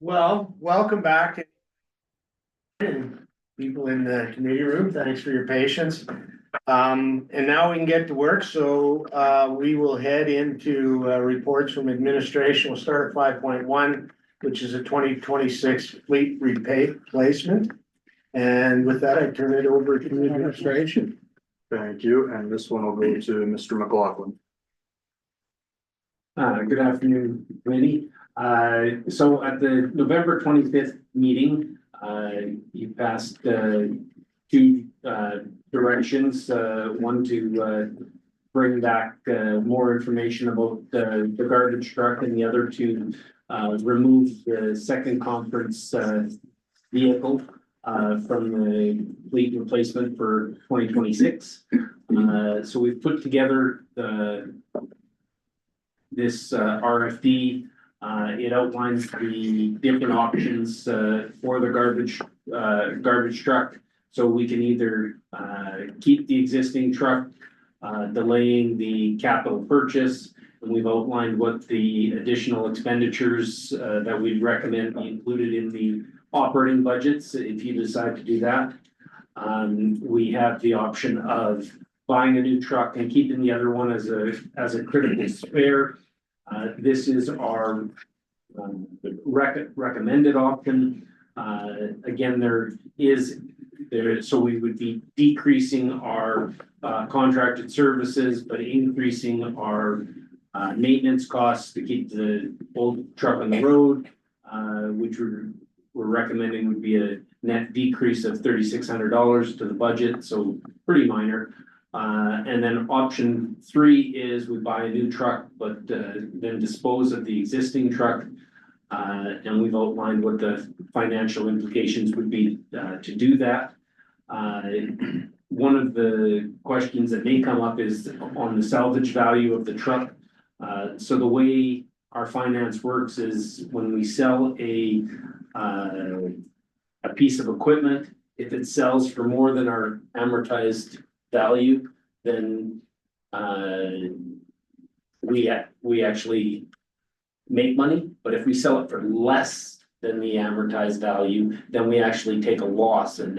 Well, welcome back. And people in the committee room, thanks for your patience. And now we can get to work, so we will head into reports from administration. We'll start at 5.1, which is a 2026 fleet replacement. And with that, I turn it over to administration. Thank you, and this one will go to Mr. McLaughlin. Good afternoon, committee. So at the November 25th meeting, you passed two directions. One to bring back more information about the garbage truck, and the other to remove the second conference vehicle from the fleet replacement for 2026. So we've put together this RFD. It outlines the different options for the garbage truck. So we can either keep the existing truck, delaying the capital purchase, and we've outlined what the additional expenditures that we'd recommend be included in the operating budgets if you decide to do that. We have the option of buying a new truck and keeping the other one as a critical spare. This is our recommended option. Again, so we would be decreasing our contracted services, but increasing our maintenance costs to keep the old truck on the road, which we're recommending would be a net decrease of $3,600 to the budget, so pretty minor. And then option 3 is we buy a new truck, but then dispose of the existing truck. And we've outlined what the financial implications would be to do that. One of the questions that may come up is on the salvage value of the truck. So the way our finance works is when we sell a piece of equipment, if it sells for more than our amortized value, then we actually make money. But if we sell it for less than the amortized value, then we actually take a loss. And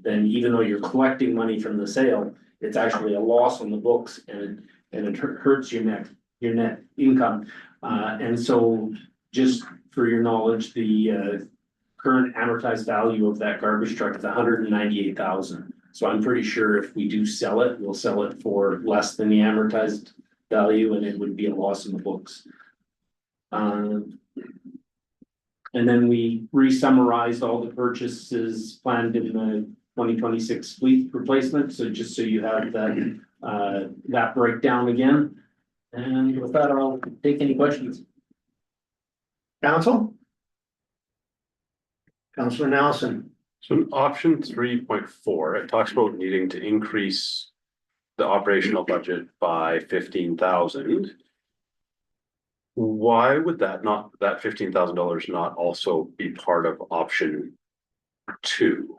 then even though you're collecting money from the sale, it's actually a loss on the books, and it hurts your net income. And so just for your knowledge, the current amortized value of that garbage truck is $198,000. So I'm pretty sure if we do sell it, we'll sell it for less than the amortized value, and it would be a loss in the books. And then we re-summarized all the purchases planned in the 2026 fleet replacement. So just so you have that breakdown again. And with that, I'll take any questions. Councilor Nelson. So in option 3.4, it talks about needing to increase the operational budget by 15,000. Why would that $15,000 not also be part of option 2?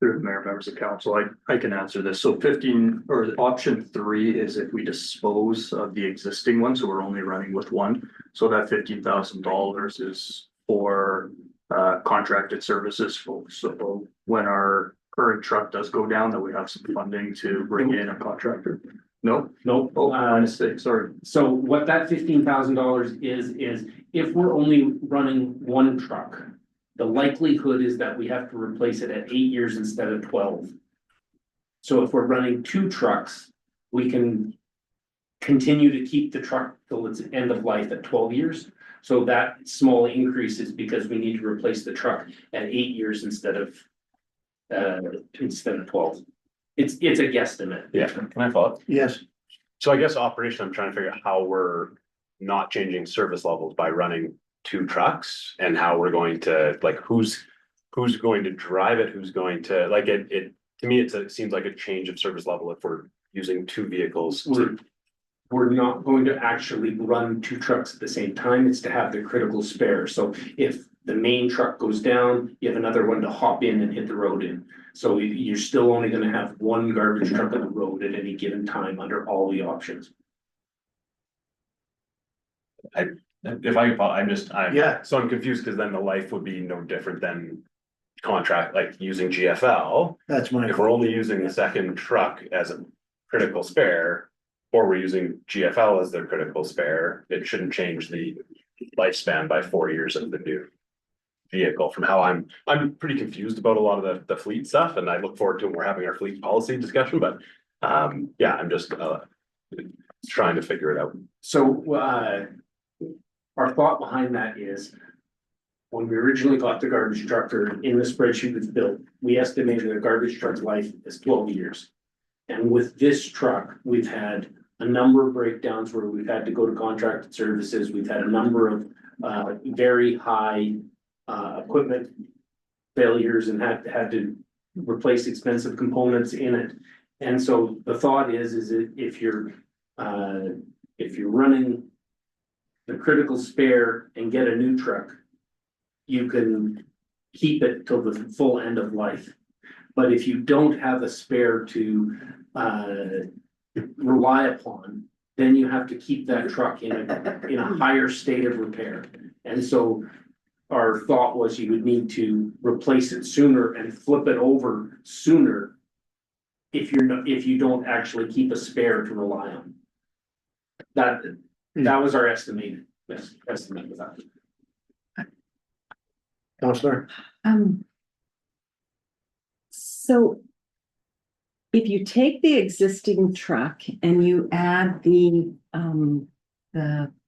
Through the mayor, members of council, I can answer this. So 15 or option 3 is if we dispose of the existing one, so we're only running with one. So that $15,000 is for contracted services folks. So when our current truck does go down, that we have some funding to bring in a contractor. No. Oh, my mistake. Sorry. So what that $15,000 is if we're only running one truck, the likelihood is that we have to replace it at 8 years instead of 12. So if we're running 2 trucks, we can continue to keep the truck till its end of life at 12 years. So that small increase is because we need to replace the truck at 8 years instead of 12. It's a guesstimate. Yeah, can I follow up? Yes. So I guess operation, I'm trying to figure out how we're not changing service levels by running 2 trucks, and how we're going to, like, who's going to drive it, who's going to, like, it to me it seems like a change of service level if we're using 2 vehicles. We're not going to actually run 2 trucks at the same time. It's to have the critical spare. So if the main truck goes down, you have another one to hop in and hit the road in. So you're still only gonna have one garbage truck on the road at any given time under all the options. If I can follow, Yeah. so I'm confused, because then the life would be no different than contract, like using GFL. That's my. If we're only using the second truck as a critical spare, or we're using GFL as their critical spare, it shouldn't change the lifespan by 4 years of the new vehicle. From how I'm pretty confused about a lot of the fleet stuff, and I look forward to when we're having our fleet policy discussion, but yeah, I'm just trying to figure it out. So, our thought behind that is. When we originally got the garbage truck, or in the spreadsheet was built, we estimated a garbage truck's life is 12 years. And with this truck, we've had a number of breakdowns where we've had to go to contracted services, we've had a number of very high equipment failures and had to replace expensive components in it. And so the thought is that if you're running the critical spare and get a new truck, you can keep it till the full end of life. But if you don't have a spare to rely upon, then you have to keep that truck in a higher state of repair. And so our thought was you would need to replace it sooner and flip it over sooner if you don't actually keep a spare to rely on. That was our estimate with that. Counselor? So if you take the existing truck and you add the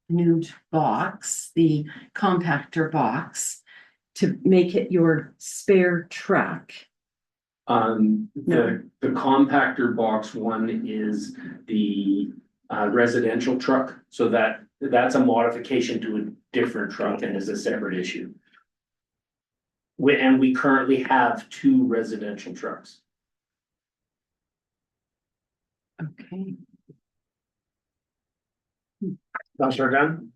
new box, the compactor box, to make it your spare truck. The compactor box one is the residential truck, so that's a modification to a different truck and is a separate issue. We currently have 2 residential trucks. Okay. Counselor Gunn?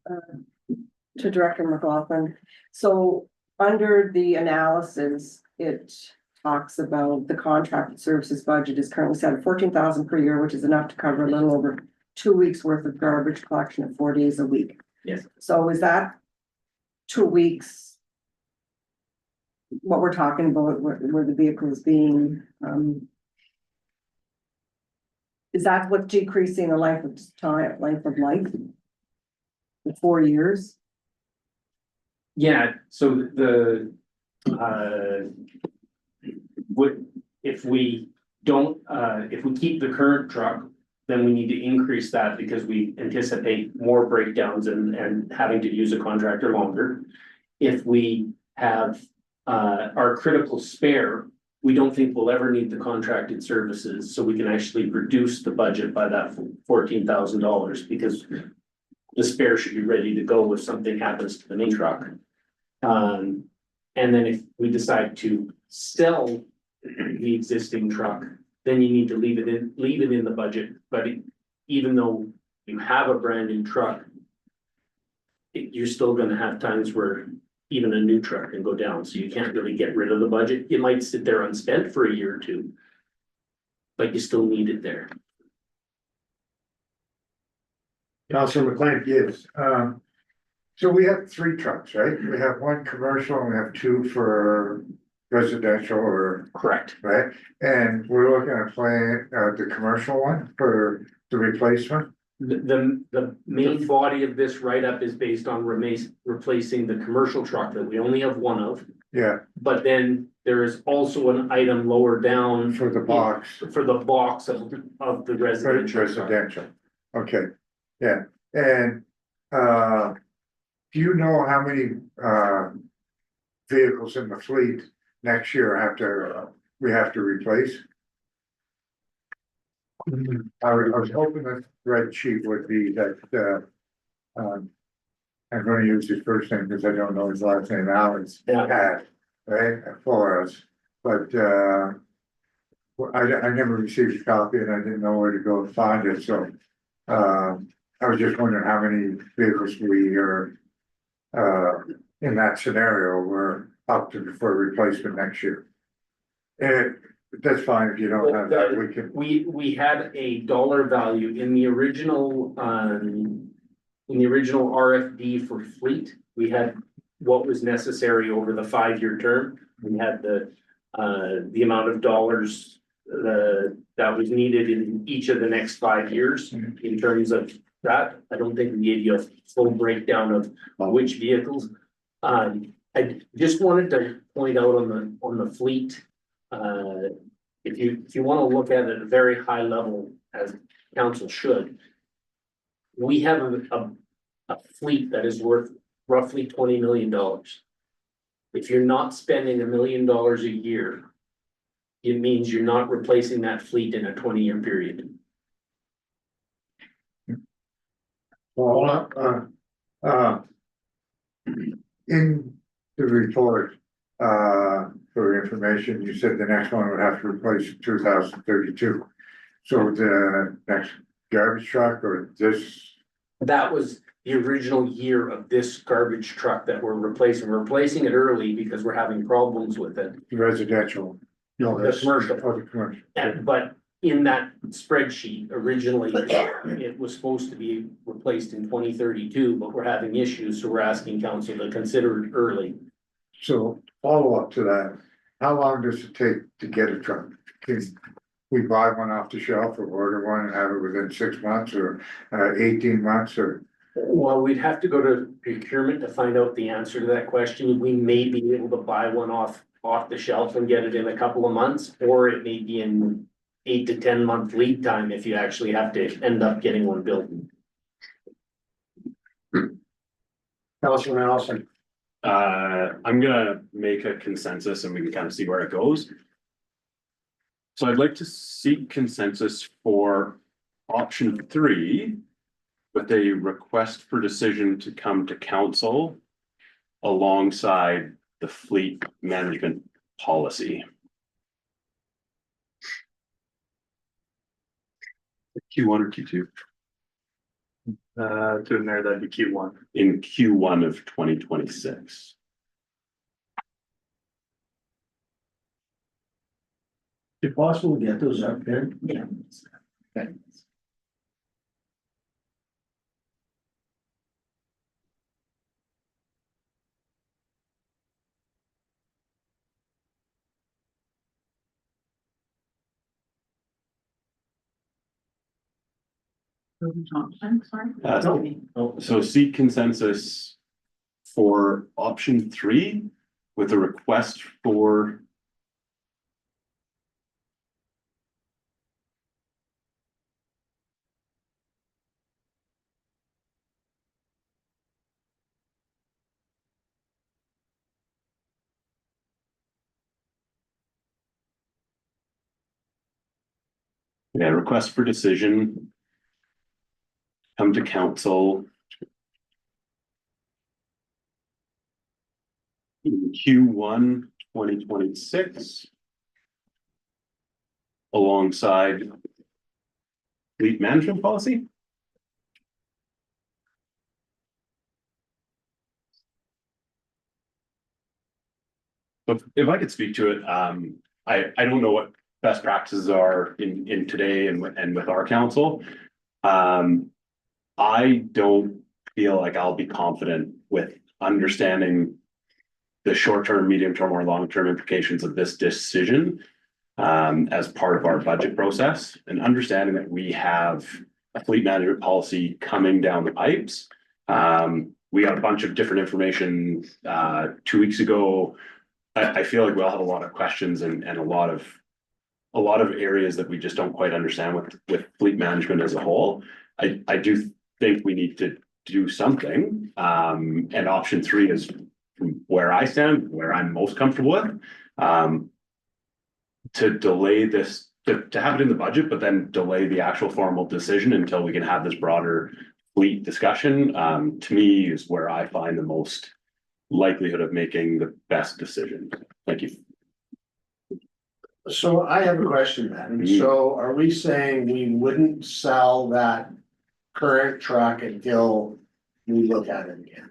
To Director McLaughlin. So under the analysis, it talks about the contracted services budget is currently set at 14,000 per year, which is enough to cover a little over 2 weeks worth of garbage collection at 4 days a week. Yes. So is that 2 weeks? What we're talking about, where the vehicle is being, is that what decreasing the length of life? The 4 years? Yeah, so if we keep the current truck, then we need to increase that because we anticipate more breakdowns and having to use a contractor longer. If we have our critical spare, we don't think we'll ever need the contracted services, so we can actually reduce the budget by that $14,000 because the spare should be ready to go if something happens to the main truck. And then if we decide to sell the existing truck, then you need to leave it in the budget. But even though you have a brand new truck, you're still gonna have times where even a new truck can go down, so you can't really get rid of the budget. It might sit there unspent for a year or two, but you still need it there. Counselor McLean? Yes, so we have 3 trucks, right? We have 1 commercial and we have 2 for residential or, Correct. right? And we're looking at playing, the commercial one for the replacement. The main body of this write-up is based on replacing the commercial truck that we only have one of. Yeah, But then there is also an item lower down. for the box, For the box of the residential. truck. residential, okay, yeah, and, do you know how many, vehicles in the fleet next year we have to replace? I was hoping that red sheet would be that, I'm gonna use his first name because I don't know his last name, Alex. Yeah. Had, right, for us, but, I never received a copy and I didn't know where to go and find it, so, I was just wondering how many vehicles we are, in that scenario, we're up to for replacement next year. And that's fine if you don't have that, we can, We had a dollar value in the original, RFD for fleet. We had what was necessary over the 5-year term. We had the amount of dollars, that was needed in each of the next 5 years in terms of that. I don't think we gave you a full breakdown of which vehicles. I just wanted to point out on the fleet, if you wanna look at it at a very high level, as council should. We have a fleet that is worth roughly $20 million. If you're not spending $1 million a year, it means you're not replacing that fleet in a 20-year period. well, in the report, for information, you said the next one would have to replace in 2032. So the next garbage truck or this, That was the original year of this garbage truck that we're replacing. We're replacing it early because we're having problems with it. residential? No, The commercial. Oh, the commercial. But in that spreadsheet, originally, it was supposed to be replaced in 2032, but we're having issues, so we're asking council to consider it early. So follow up to that, how long does it take to get a truck? Can we buy one off the shelf or order one and have it within 6 months or 18 months or? Well, we'd have to go to procurement to find out the answer to that question. We may be able to buy one off the shelf and get it in a couple of months, or it may be in 8 to 10 month lead time if you actually have to end up getting one built. Councilman Allison. I'm gonna make a consensus and we can kind of see where it goes. So I'd like to seek consensus for option 3. With a request for decision to come to council alongside the fleet management policy. Q1 or Q2? To in there, that'd be Q1. In Q1 of 2026. If possible, get those up there. Yeah. Okay. So seek consensus for option 3 with a request for. Yeah, request for decision. Come to council. In Q1 2026. Alongside. Fleet management policy. But if I could speak to it, I don't know what best practices are in today and with our council. I don't feel like I'll be confident with understanding the short-term, medium-term, or long-term implications of this decision as part of our budget process, and understanding that we have a fleet management policy coming down the pipes. We got a bunch of different information 2 weeks ago. I feel like we'll have a lot of questions and a lot of areas that we just don't quite understand with fleet management as a whole. I do think we need to do something. And option 3 is from where I stand, where I'm most comfortable with. To delay this, to have it in the budget, but then delay the actual formal decision until we can have this broader fleet discussion, to me is where I find the most likelihood of making the best decision. Thank you. So I have a question then. So are we saying we wouldn't sell that current truck until we look at it again?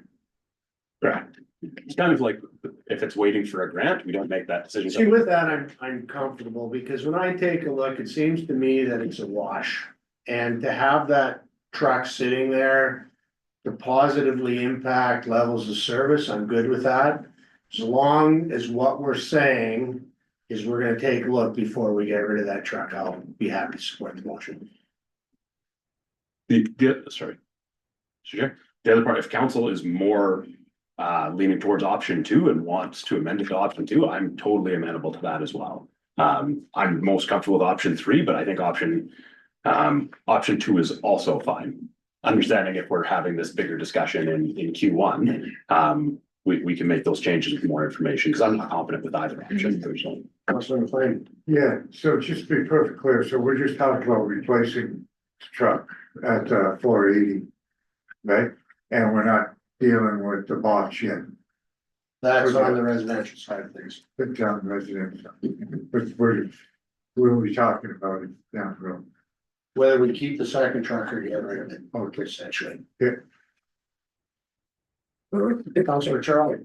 Correct. It's kind of like, if it's waiting for a grant, we don't make that decision. See, with that, I'm comfortable, because when I take a look, it seems to me that it's a wash. And to have that truck sitting there to positively impact levels of service, I'm good with that. As long as what we're saying is we're gonna take a look before we get rid of that truck, I'll be happy to support the motion. Sorry. Sure. The other part, if council is more leaning towards option two and wants to amend it to option two, I'm totally amenable to that as well. I'm most comfortable with option three, but I think option two is also fine. Understanding if we're having this bigger discussion in Q1, we can make those changes with more information, because I'm not confident with either option personally. Councilor McLean. Yeah, so just to be perfectly clear, so we're just talking about replacing the truck at 480, right? And we're not dealing with the box yet, That's on the residential side of things. the town residents. But we'll be talking about it down the road. Whether we keep the second truck or get rid of it, Okay, essentially. Yeah. Councilor Charlie.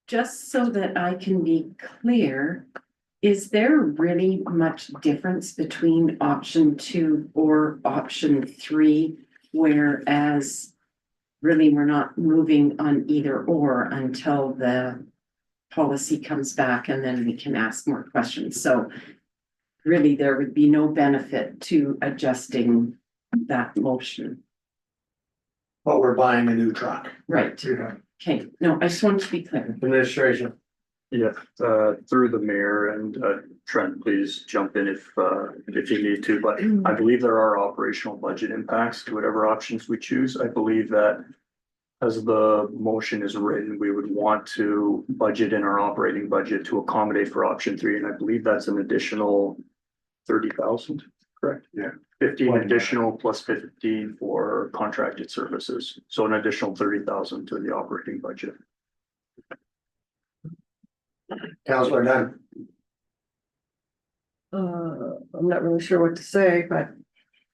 Just so that I can be clear, is there really much difference between option 2 or option 3? Whereas really we're not moving on either or until the policy comes back, and then we can ask more questions. So really, there would be no benefit to adjusting that motion. But we're buying a new truck. Right, yeah, okay, no, I just wanted to be clear. Administration. Yeah, through the mayor, and Trent, please jump in if you need to, but I believe there are operational budget impacts to whatever options we choose. I believe that as the motion is written, we would want to budget in our operating budget to accommodate for option 3, and I believe that's an additional 30,000, correct? Yeah. 15 additional plus 15 for contracted services, so an additional 30,000 to the operating budget. Councilor Dunn. I'm not really sure what to say, but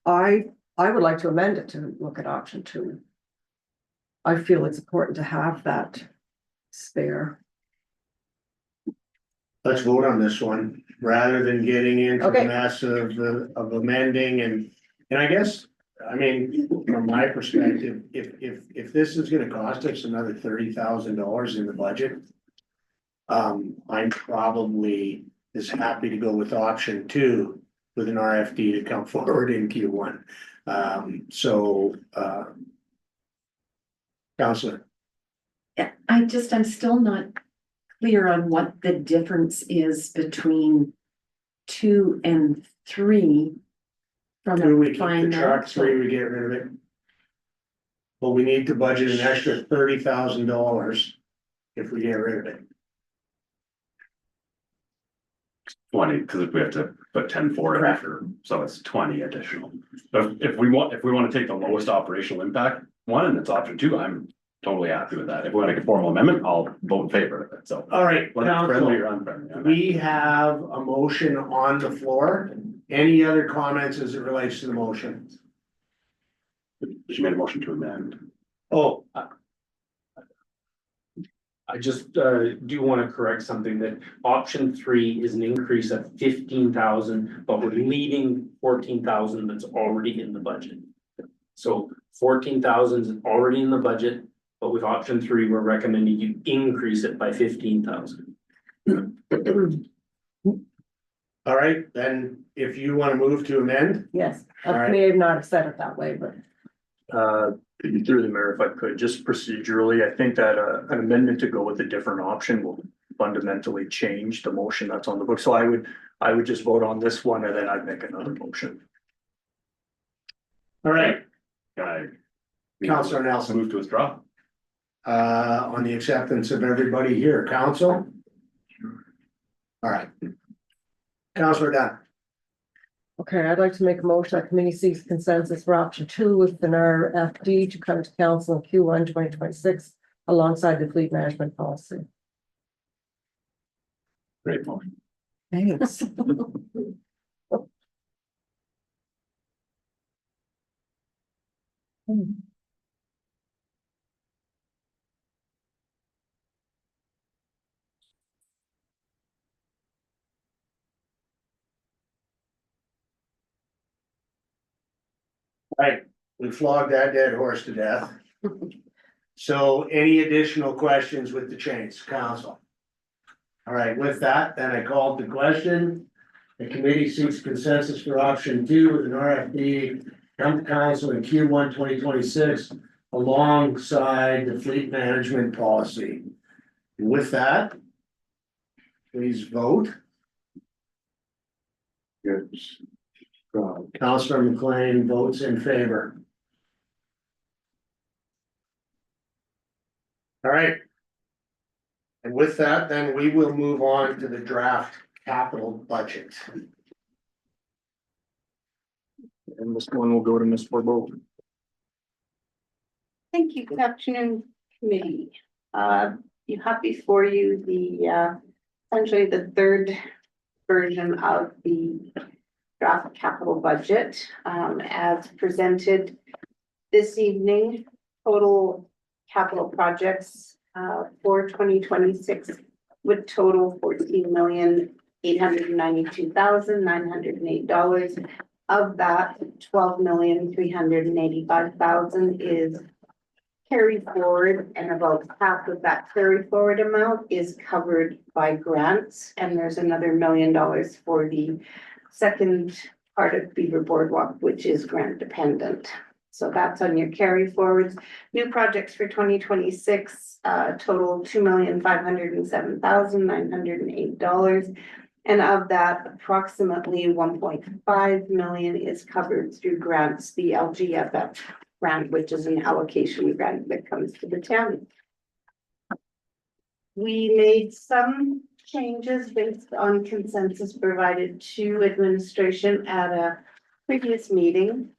I would like to amend it to look at option 2. I feel it's important to have that spare. Let's vote on this one, rather than getting into the Okay. mess of amending and I guess, I mean, from my perspective, if this is gonna cost us another $30,000 in the budget. I'm probably as happy to go with option 2 with an RFD to come forward in Q1. Counselor. Yeah, I'm still not clear on what the difference is between 2 and 3. From 2, we a keep the financial. truck, 3, we get rid of it. But we need to budget an extra $30,000 if we get rid of it. 20, because we have to put 10 for it after, so it's 20 additional. But if we want to take the lowest operational impact one, and it's option 2, I'm totally happy with that. If we want to make a formal amendment, I'll vote in favor of it, so. All right, Whether it's friendly or council, unfriendly. we have a motion on the floor. Any other comments as it relates to the motion? She made a motion to amend. Oh, I just do want to correct something, that option 3 is an increase of 15,000, but we're leaving 14,000 that's already in the budget. So 14,000 is already in the budget, but with option 3, we're recommending you increase it by 15,000. all right, then if you want to move to amend, Yes, All right. I may have not said it that way, but Through the mayor, if I could, just procedurally, I think that an amendment to go with a different option will fundamentally change the motion that's on the book. So I would just vote on this one, and then I'd make another motion. all right, Councilor Nelson. Move to withdraw. On the acceptance of everybody here, council? All right. Councilor Dunn. okay, I'd like to make a motion that committee seeks consensus for option 2 with an RFD to come to council in Q1 2026 alongside the fleet management policy. Great motion. Thanks. Right, we flogged that dead horse to death. So any additional questions with the change, council? All right, with that, then I called the question. The committee seeks consensus for option 2 with an RFP come to council in Q1 2026 alongside the fleet management policy. With that, please vote. Good. Councilor McLean votes in favor. All right. And with that, then we will move on to the draft capital budget. And this one will go to Ms. Borbo. Thank you. Good afternoon, committee. You have before you the, essentially the third version of the draft capital budget, as presented this evening. Total capital projects, for 2026 would total $14,892,908. Of that, $12,385,000 is carried forward, and about half of that carry forward amount is covered by grants, and there's another $1 million for the second part of Beaver Boardwalk, which is grant dependent. So that's on your carry forwards. New projects for 2026 total $2,507,908. And of that, approximately 1.5 million is covered through grants, the LGFF grant, which is an allocation grant that comes to the town. We made some changes based on consensus provided to administration at a previous meeting.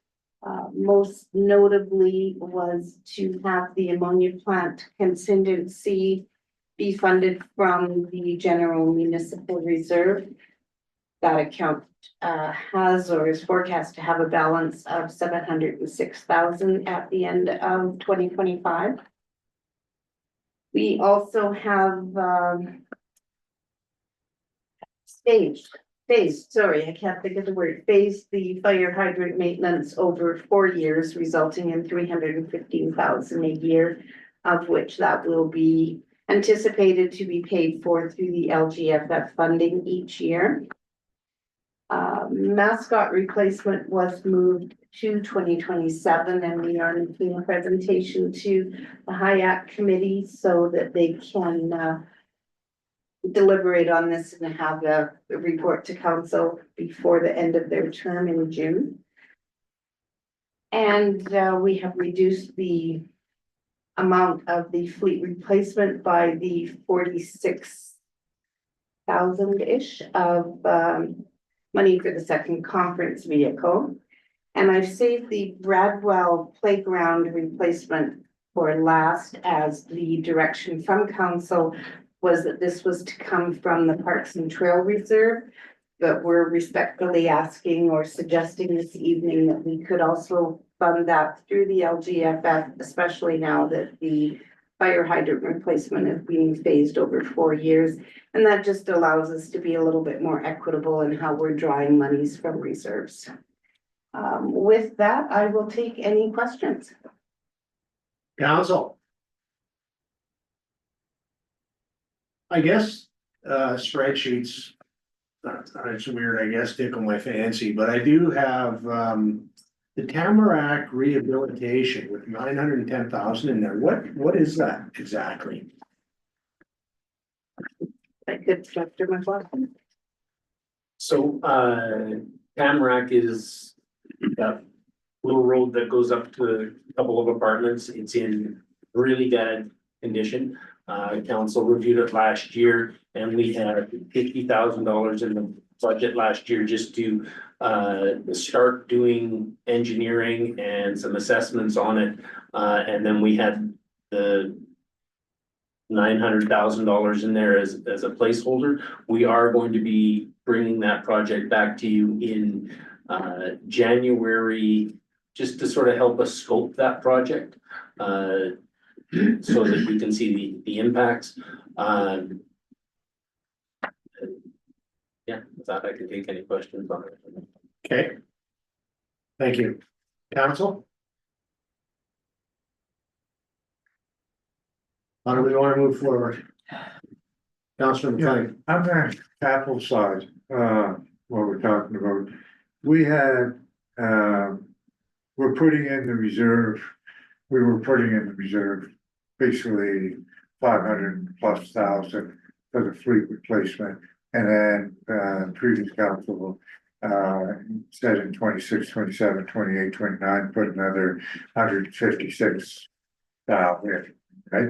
Most notably was to have the ammonia plant contingency be funded from the general municipal reserve. That account has or is forecast to have a balance of 706,000 at the end of 2025. We also have phased, I can't think of the word, phased the fire hydrant maintenance over 4 years, resulting in 315,000 a year, of which that will be anticipated to be paid for through the LGFF funding each year. Mascot replacement was moved to 2027, and we are making a presentation to the HIAC committee so that they can deliberate on this and have a report to council before the end of their term in June. And we have reduced the amount of the fleet replacement by the 46,000-ish of money for the second conference vehicle. And I've saved the Bradwell playground replacement for last, as the direction from council was that this was to come from the Parks and Trail Reserve. But we're respectfully asking or suggesting this evening that we could also fund that through the LGFF, especially now that the fire hydrant replacement is being phased over 4 years. And that just allows us to be a little bit more equitable in how we're drawing monies from reserves. With that, I will take any questions. Council. I guess spreadsheets, it's weird, I guess, tickle my fancy, but I do have the Tamarack rehabilitation with 910,000 in there. What is that exactly? I could, Dr. McLaughlin. So, Tamarack is that little road that goes up to a couple of apartments. It's in really bad condition. Council reviewed it last year, and we had $50,000 in the budget last year just to start doing engineering and some assessments on it. And then we had the $900,000 in there as a placeholder. We are going to be bringing that project back to you in January, just to sort of help us scope that project, so that we can see the impacts. Yeah, with that, I can take any questions on it. Okay. Thank you. Council? How do we wanna move forward? Councilor McLean. On the capital side, what we're talking about, we had, we're putting in the reserve. We were putting in the reserve, basically 500+ thousand for the fleet replacement. And then, previous council, said in 26, 27, 28, 29, put another 156,000, right?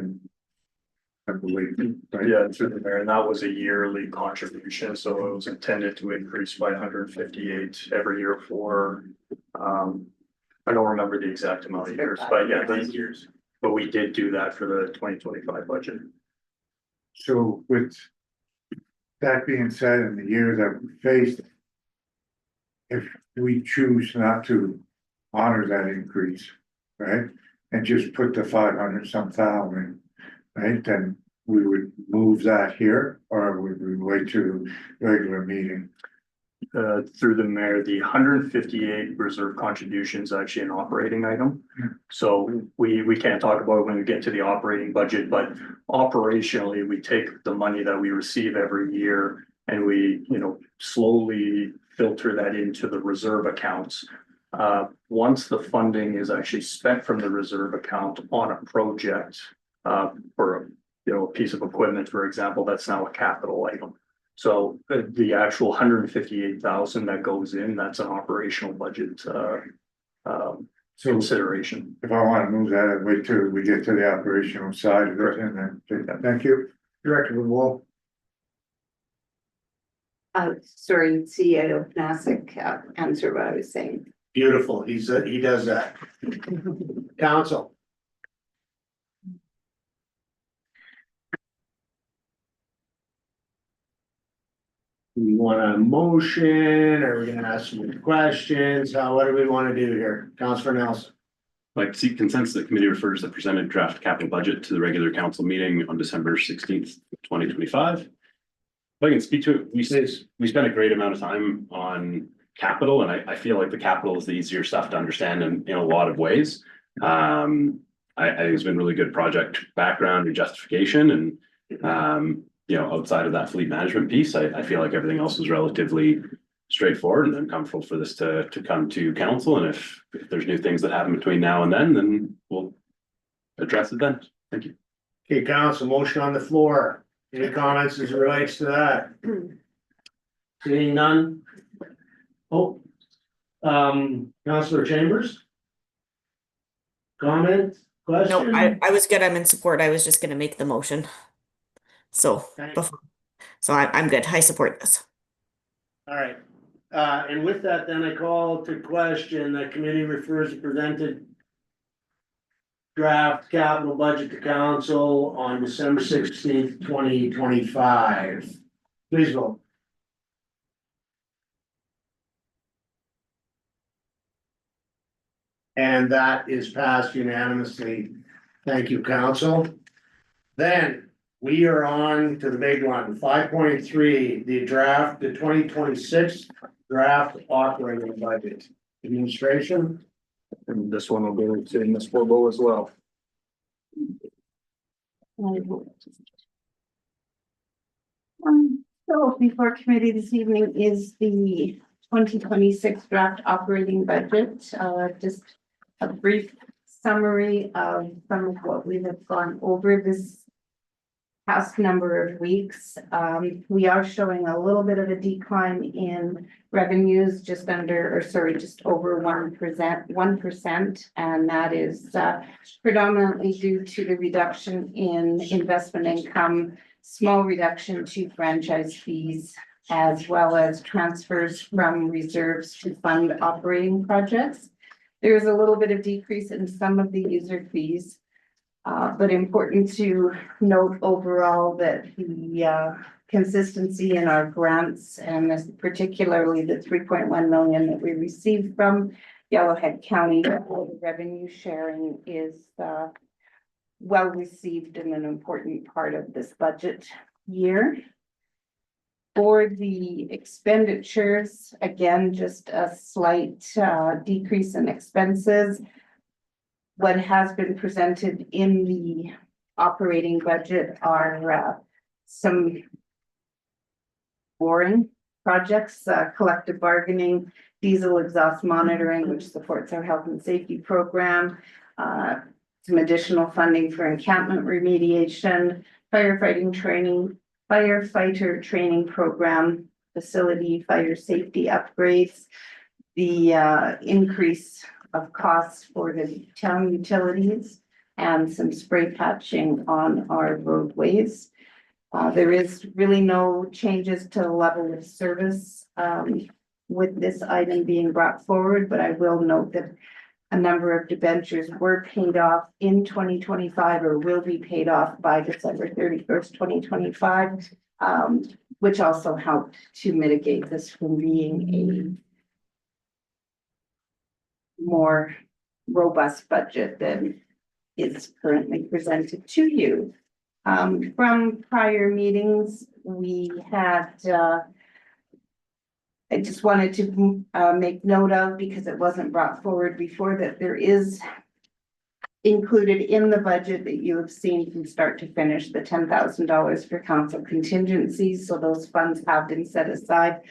I believe, right? Yeah, through the mayor, and that was a yearly contribution, so it was intended to increase by 158 every year for, I don't remember the exact amount of years, but yeah, these years. But we did do that for the 2025 budget. So with that being said, in the year that we faced, if we choose not to honor that increase, right? And just put the 500-some thousand, right, then we would move that here, or would we wait to regular meeting? Through the mayor, the 158 reserve contribution is actually an operating item. So we can't talk about it when we get to the operating budget, but operationally, we take the money that we receive every year and we, slowly filter that into the reserve accounts. Once the funding is actually spent from the reserve account on a project, for a piece of equipment, for example, that's now a capital item. So the actual 158,000 that goes in, that's an operational budget So consideration. if I want to move that, I'd wait till we get to the operational side of it, and then, thank you. Director Wolf. Sorry, CEO Nasick, answer what I was saying. Beautiful, he does that. Council. We want a motion, or we're gonna ask some questions, what do we wanna do here? Councilor Nelson. Like, seek consensus that committee refers the presented draft capital budget to the regular council meeting on December 16th, 2025. If I can speak to it, we spent a great amount of time on capital, and I feel like the capital is the easier stuff to understand in a lot of ways. I think it's been really good project background and justification, and outside of that fleet management piece, I feel like everything else is relatively straightforward, and I'm comfortable for this to come to council. And if there's new things that happen between now and then we'll address it then. Thank you. Okay, council, motion on the floor. Any comments as it relates to that? Seeing none? Oh, Councilor Chambers? Comment, question? No, I was good. I'm in support. I was just gonna make the motion. So, Okay. I'm good. I support this. All right, and with that, then I call to question, the committee refers the presented draft capital budget to council on December 16th, 2025. Please vote. And that is passed unanimously. Thank you, council. Then we are on to the big one, 5.3, the 2026 draft operating budget. Administration. And this one will go to Ms. Borbo as well. So before committee this evening is the 2026 draft operating budget. Just a brief summary of some of what we have gone over this past number of weeks. We are showing a little bit of a decline in revenues, just over 1%, and that is predominantly due to the reduction in investment income, small reduction to franchise fees, as well as transfers from reserves to fund operating projects. There is a little bit of decrease in some of the user fees. But important to note overall that the consistency in our grants, and particularly the 3.1 million that we received from Yellowhead County, the revenue sharing is well received and an important part of this budget year. For the expenditures, again, just a slight decrease in expenses. What has been presented in the operating budget are some boring projects, collective bargaining, diesel exhaust monitoring, which supports our health and safety program, some additional funding for encampment remediation, firefighter training program, facility fire safety upgrades, the increase of costs for the town utilities, and some spray patching on our roadways. There is really no changes to the level of service with this item being brought forward, but I will note that a number of debentures were paid off in 2025 or will be paid off by December 31st, 2025, which also helped to mitigate this from being a more robust budget than is currently presented to you. From prior meetings, we had, I just wanted to make note of, because it wasn't brought forward before, that there is included in the budget that you have seen from start to finish, the $10,000 for council contingencies. So those funds have been set aside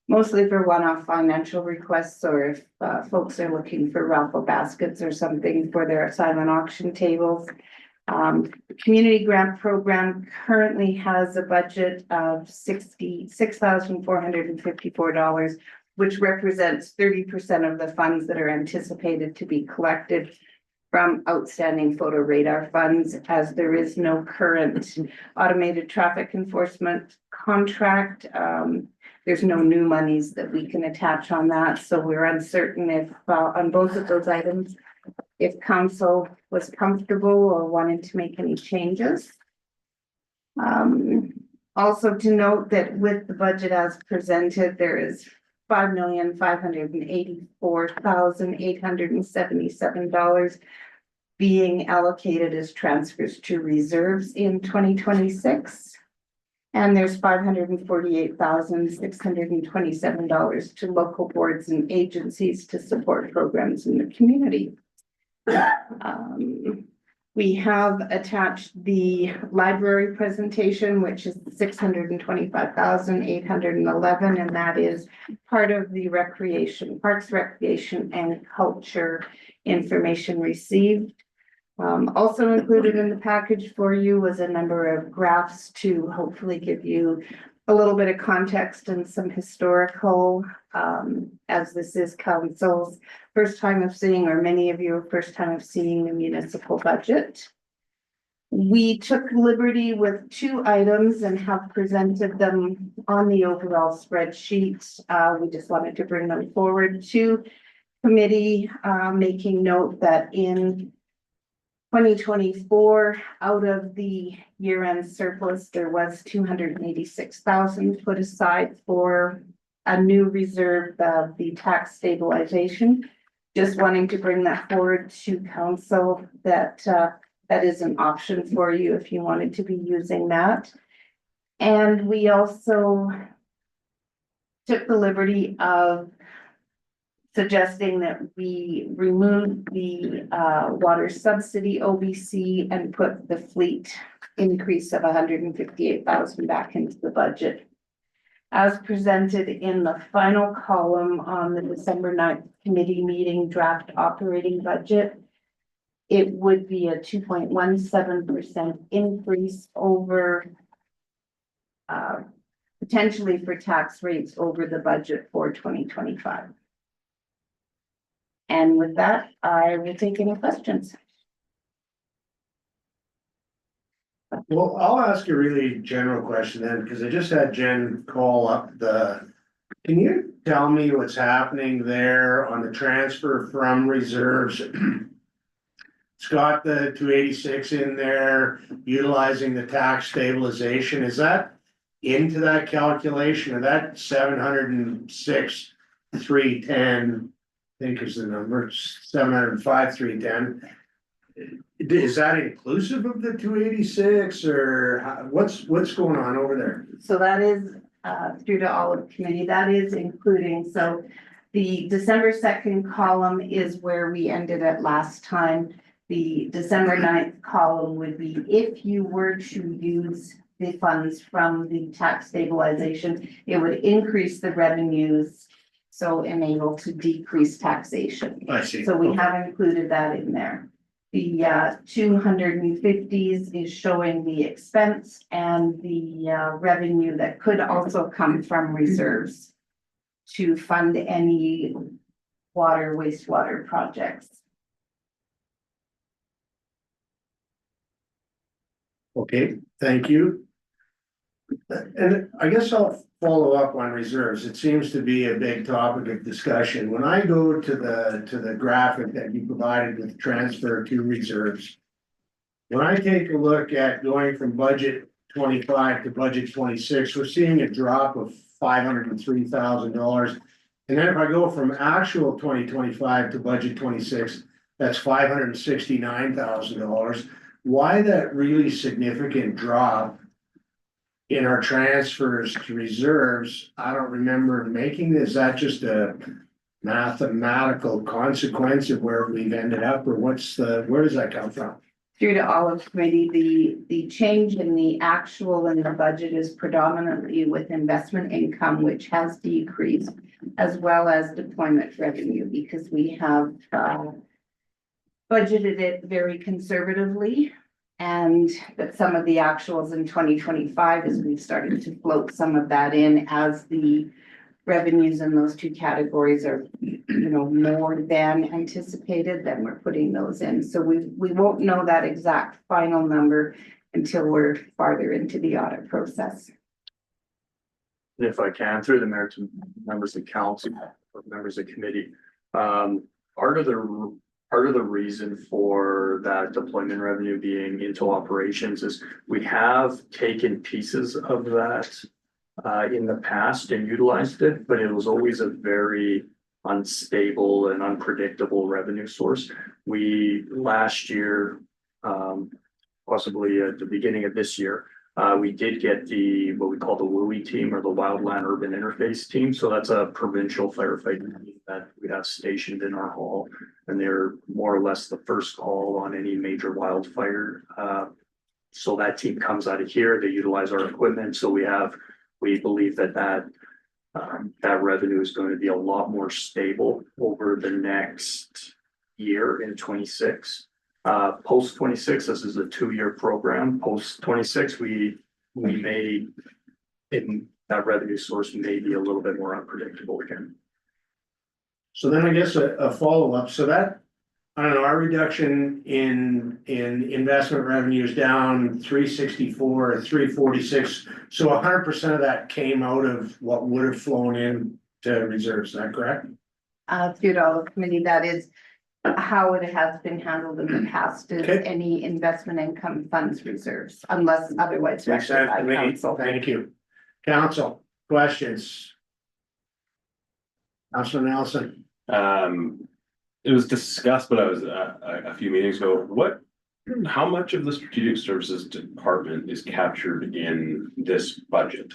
mostly for one-off financial requests, or if folks are looking for raffle baskets or something for their silent auction tables. The community grant program currently has a budget of $66,454, which represents 30% of the funds that are anticipated to be collected from outstanding photo radar funds, as there is no current automated traffic enforcement contract. There's no new monies that we can attach on that, so we're uncertain if on both of those items, if council was comfortable or wanted to make any changes. Also to note that with the budget as presented, there is $5,584,877 being allocated as transfers to reserves in 2026. And there's $548,627 to local boards and agencies to support programs in the community. We have attached the library presentation, which is $625,811, and that is part of the Parks, Recreation and Culture information received. Also included in the package for you was a number of graphs to hopefully give you a little bit of context and some historical, as this is council's first time of seeing, or many of you are first time of seeing, the municipal budget. We took liberty with two items and have presented them on the overall spreadsheet. We just wanted to bring them forward to committee, making note that in 2024, out of the year-end surplus, there was 286,000 put aside for a new reserve of the tax stabilization. Just wanting to bring that forward to council, that that is an option for you if you wanted to be using that. And we also took the liberty of suggesting that we remove the water subsidy OBC and put the fleet increase of 158,000 back into the budget. As presented in the final column on the December 9th committee meeting draft operating budget, it would be a 2.17% increase over potentially for tax rates over the budget for 2025. And with that, I will take any questions. Well, I'll ask a really general question then, because I just had Jen call up can you tell me what's happening there on the transfer from reserves? It's got the 286 in there, utilizing the tax stabilization. Is that into that calculation, or that 706,310? I think is the number, 705,310. Is that inclusive of the 286, or what's going on over there? So that is through to all of the committee, that is including, so the December 2nd column is where we ended at last time. The December 9th column would be if you were to use the funds from the tax stabilization, it would increase the revenues, so enable to decrease taxation. I see. So we have included that in there. The 250s is showing the expense and the revenue that could also come from reserves to fund any water, wastewater projects. Okay, thank you. And I guess I'll follow up on reserves. It seems to be a big topic of discussion. When I go to the graphic that you provided with transfer to reserves. When I take a look at going from budget 25 to budget 26, we're seeing a drop of $503,000. And then if I go from actual 2025 to budget 26, that's $569,000. Why that really significant drop in our transfers to reserves? I don't remember making this. Is that just a mathematical consequence of where we've ended up, or where does that come from? Through to all of committee, the change in the actual in the budget is predominantly with investment income, which has decreased, as well as deployment revenue, because we have budgeted it very conservatively. And that some of the actuals in 2025 as we've started to float some of that in as the revenues in those two categories are, more than anticipated, then we're putting those in. So we won't know that exact final number until we're farther into the audit process. If I can, through the mayor to members of council, or members of committee, part of the reason for that deployment revenue being into operations is we have taken pieces of that in the past and utilized it, but it was always a very unstable and unpredictable revenue source. We last year, possibly at the beginning of this year, we did get what we call the WUI team, or the Wildland Urban Interface Team. So that's a provincial firefighting team that we have stationed in our hall, and they're more or less the first call on any major wildfire. So that team comes out of here, they utilize our equipment. So we believe that revenue is going to be a lot more stable over the next year in 26. Post 26, this is a 2-year program. Post 26, we may, in that revenue source may be a little bit more unpredictable again. So then I guess a follow-up, so that, I don't know, our reduction in investment revenue is down 364, 346. So 100% of that came out of what would have flown in to reserves, is that correct? Through to all of committee, that is how it has been handled in the past, is Okay. any investment income funds reserves, unless otherwise Makes directed sense to by me. council. Thank you. Council, questions? Councilor Nelson? It was discussed, but I was a few meetings ago. How much of the strategic services department is captured in this budget?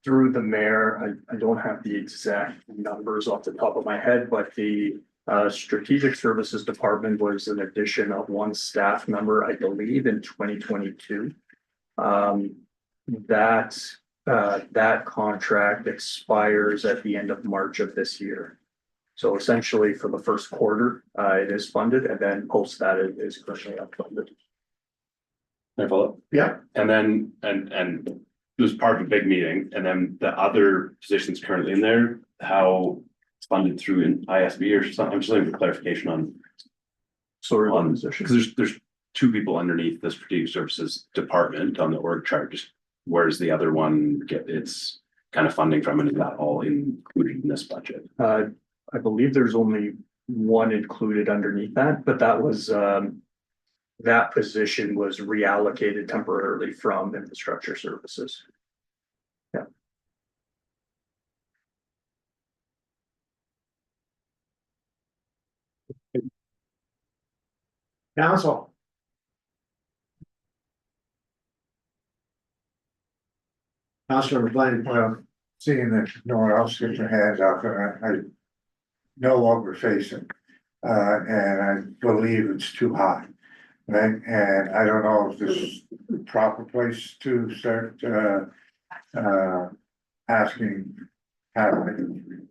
Through the mayor, I don't have the exact numbers off the top of my head, but the strategic services department was an addition of 1 staff member, I believe, in 2022. That contract expires at the end of March of this year. So essentially for the first quarter, it is funded, and then post that it is currently unfunded. Can I follow up? Yeah. And then, and it was part of a big meeting, and then the other positions currently in there, how it's funded through an ISB or something. I'm just looking for clarification on. Sorry, one Because position. there's 2 people underneath the strategic services department on the org chart. Just where does the other one get its kind of funding from, and is that all included in this budget? I believe there's only 1 included underneath that, but that was that position was reallocated temporarily from infrastructure services. Yeah. Council? Councilor McLean. Well, seeing that no one else gets their hands up, I know what we're facing. And I believe it's too high. Right, and I don't know if this is the proper place to start, asking. Happening.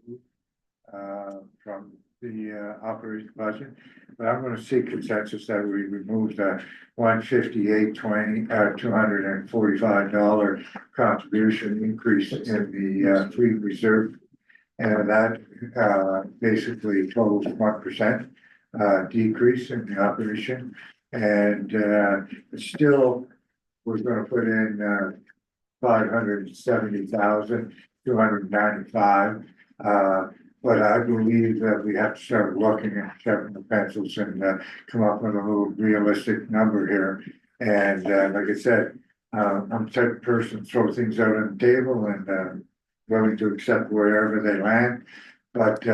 From the, operating budget, but I'm gonna seek consensus that we remove the $158.20, $245 contribution increase in the, fleet reserve. And that, basically totals 1%, decrease in the operation. And, still, we're gonna put in, 570,295. But I believe that we have to start looking at sharpening the pencils and, come up with a little realistic number here. And, like I said, I'm the type of person to throw things out on the table and, willing to accept wherever they land. But,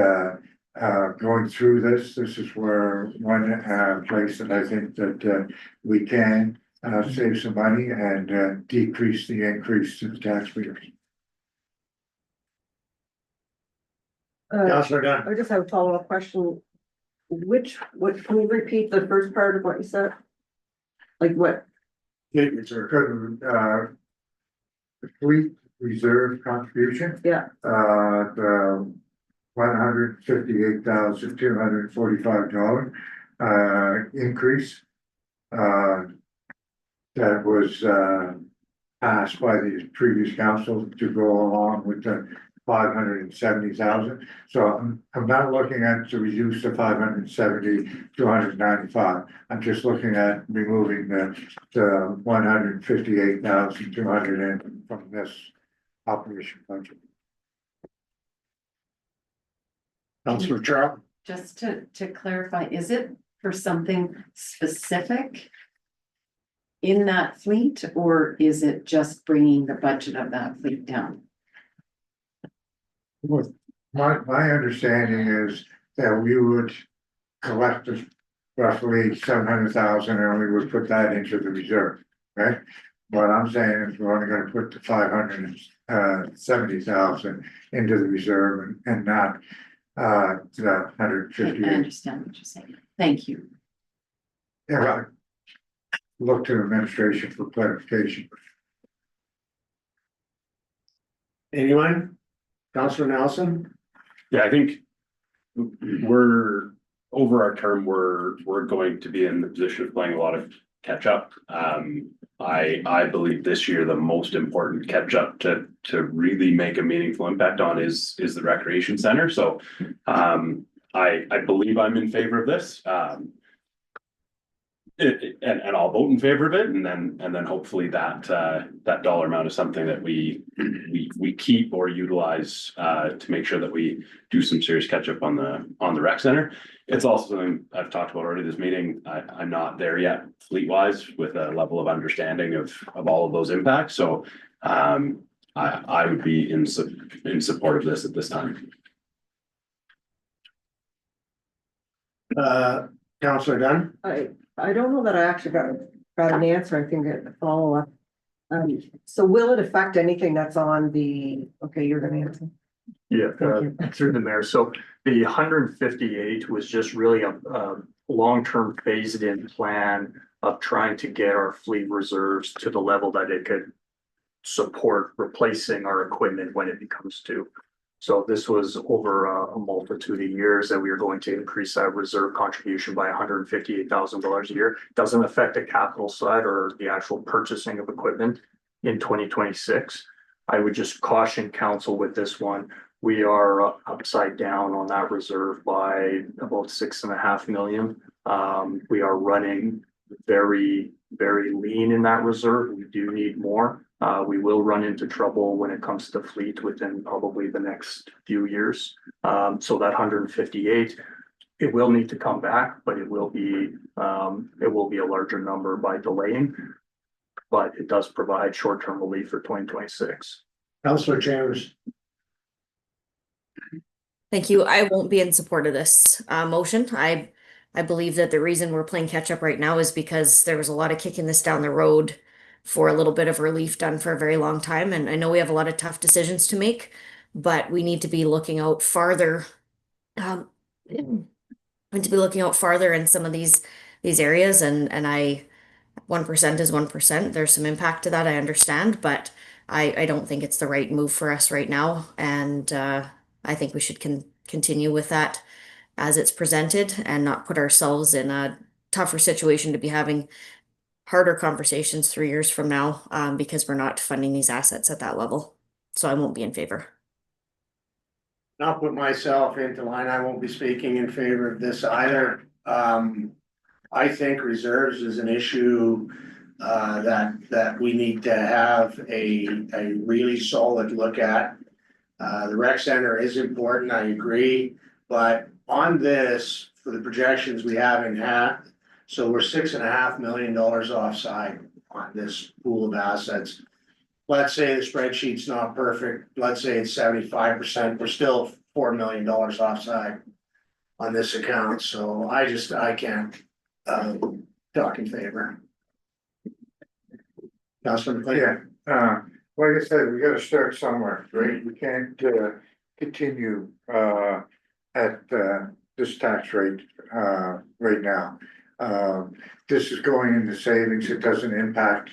going through this is where one, place that I think that, we can, save some money and, decrease the increase to the taxpayers. Councilor Dunn. I just have a follow-up question. Can you repeat the first part of what you said? Like what? Fleet reserve. The fleet reserve contribution, Yeah, the $158,245 increase. That was passed by the previous council to go along with the 570,000. So I'm not looking at to reduce the 570 to 195. I'm just looking at removing the 158,200 from this operation budget. Councilor Charles. Just to clarify, is it for something specific in that fleet, or is it just bringing the budget of that fleet down? Well, my understanding is that we would collect roughly 700,000 and we would put that into the reserve, right? What I'm saying is we're only gonna put the 570,000 into the reserve and not the I 158. understand what you're saying. Thank you. Yeah, look to administration for clarification. Anyone? Councilor Nelson? Yeah, I think we're over our term, we're going to be in the position of playing a lot of catch up. I believe this year, the most important catch up to really make a meaningful impact on is the recreation center. So I believe I'm in favor of this. And I'll vote in favor of it, and then hopefully that dollar amount is something that we keep or utilize to make sure that we do some serious catch up on the rec center. It's also something I've talked about already this meeting. I'm not there yet fleet wise with a level of understanding of all of those impacts. So I would be in support of this at this time. Councilor Dunn? I don't know that I actually got an answer. I think a follow-up. So will it affect anything that's on the, okay, you're gonna answer. Yeah, Thank you. through the mayor. So the 158 was just really a long-term phased-in plan of trying to get our fleet reserves to the level that it could support replacing our equipment when it becomes due. So this was over a multitude of years that we were going to increase that reserve contribution by $158,000 a year. Doesn't affect the capital side or the actual purchasing of equipment in 2026. I would just caution council with this one. We are upside down on that reserve by about 6.5 million. We are running very, very lean in that reserve. We do need more. We will run into trouble when it comes to fleet within probably the next few years. So that 158, it will need to come back, but it will be a larger number by delaying. But it does provide short-term relief for 2026. Councilor Chambers? Thank you. I won't be in support of this motion. I believe that the reason we're playing catch up right now is because there was a lot of kicking this down the road for a little bit of relief done for a very long time. And I know we have a lot of tough decisions to make, but we need to be looking out farther. Um, and to be looking out farther in some of these areas, and 1% is 1%. There's some impact to that, I understand, but I don't think it's the right move for us right now. And I think we should continue with that as it's presented and not put ourselves in a tougher situation to be having harder conversations 3 years from now, because we're not funding these assets at that level. So I won't be in favor. Not put myself into line, I won't be speaking in favor of this either. I think reserves is an issue that we need to have a really solid look at. The rec center is important, I agree, but on this, for the projections we have in hat, so we're $6.5 million offside on this pool of assets. Let's say the spreadsheet's not perfect, let's say it's 75%, we're still $4 million offside on this account, so I can't talk in favor. Councilor McLean. Yeah, like I said, we gotta start somewhere, right? We can't continue at this tax rate right now. This is going into savings, it doesn't impact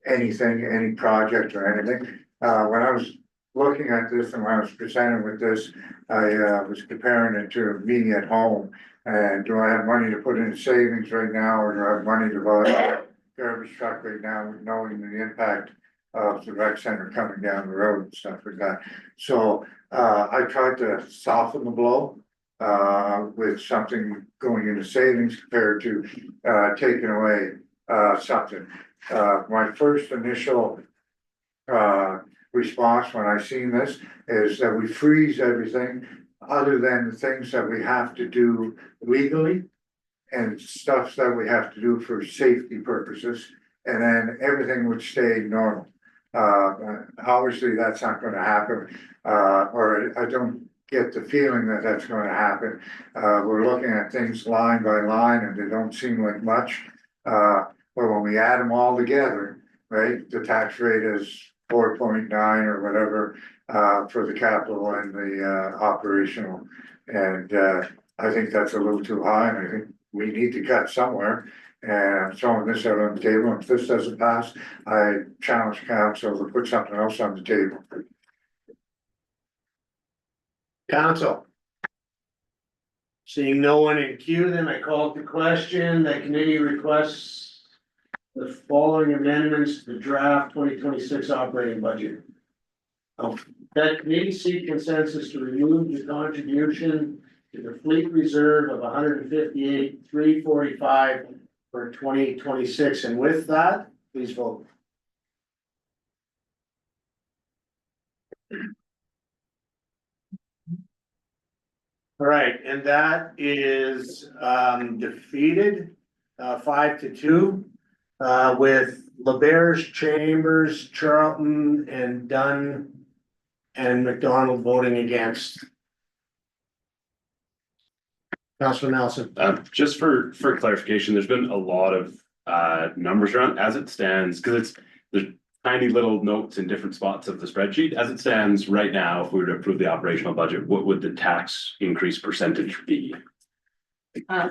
anything, any project or anything. When I was looking at this and when I was presented with this, I was comparing it to me at home. And do I have money to put in savings right now, or do I have money to buy a garbage truck right now, knowing the impact of the rec center coming down the road and stuff like that? So I tried to soften the blow with something going into savings compared to taking away something. My first initial response when I seen this is that we freeze everything other than the things that we have to do legally and stuff that we have to do for safety purposes, and then everything would stay normal. Obviously, that's not gonna happen, or I don't get the feeling that that's gonna happen. We're looking at things line by line and they don't seem like much. But when we add them all together, right, the tax rate is 4.9 or whatever for the capital and the operational. And I think that's a little too high, and I think we need to cut somewhere. And I'm throwing this out on the table, and if this doesn't pass, I challenge council to put something else on the table. Council. Seeing no one in queue, then I call the question, the committee requests the following amendments to the draft 2026 operating budget. That committee seek consensus to remove the contribution to the fleet reserve of 158,345 for 2026, and with that, please vote. All right, and that is defeated 5-2 with LaBerge, Chambers, Charlton, and Dunn and McDonald voting against. Councilor Nelson. Just for clarification, there's been a lot of numbers around as it stands, because there's tiny little notes in different spots of the spreadsheet. As it stands right now, if we were to approve the operational budget, what would the tax increase percentage be?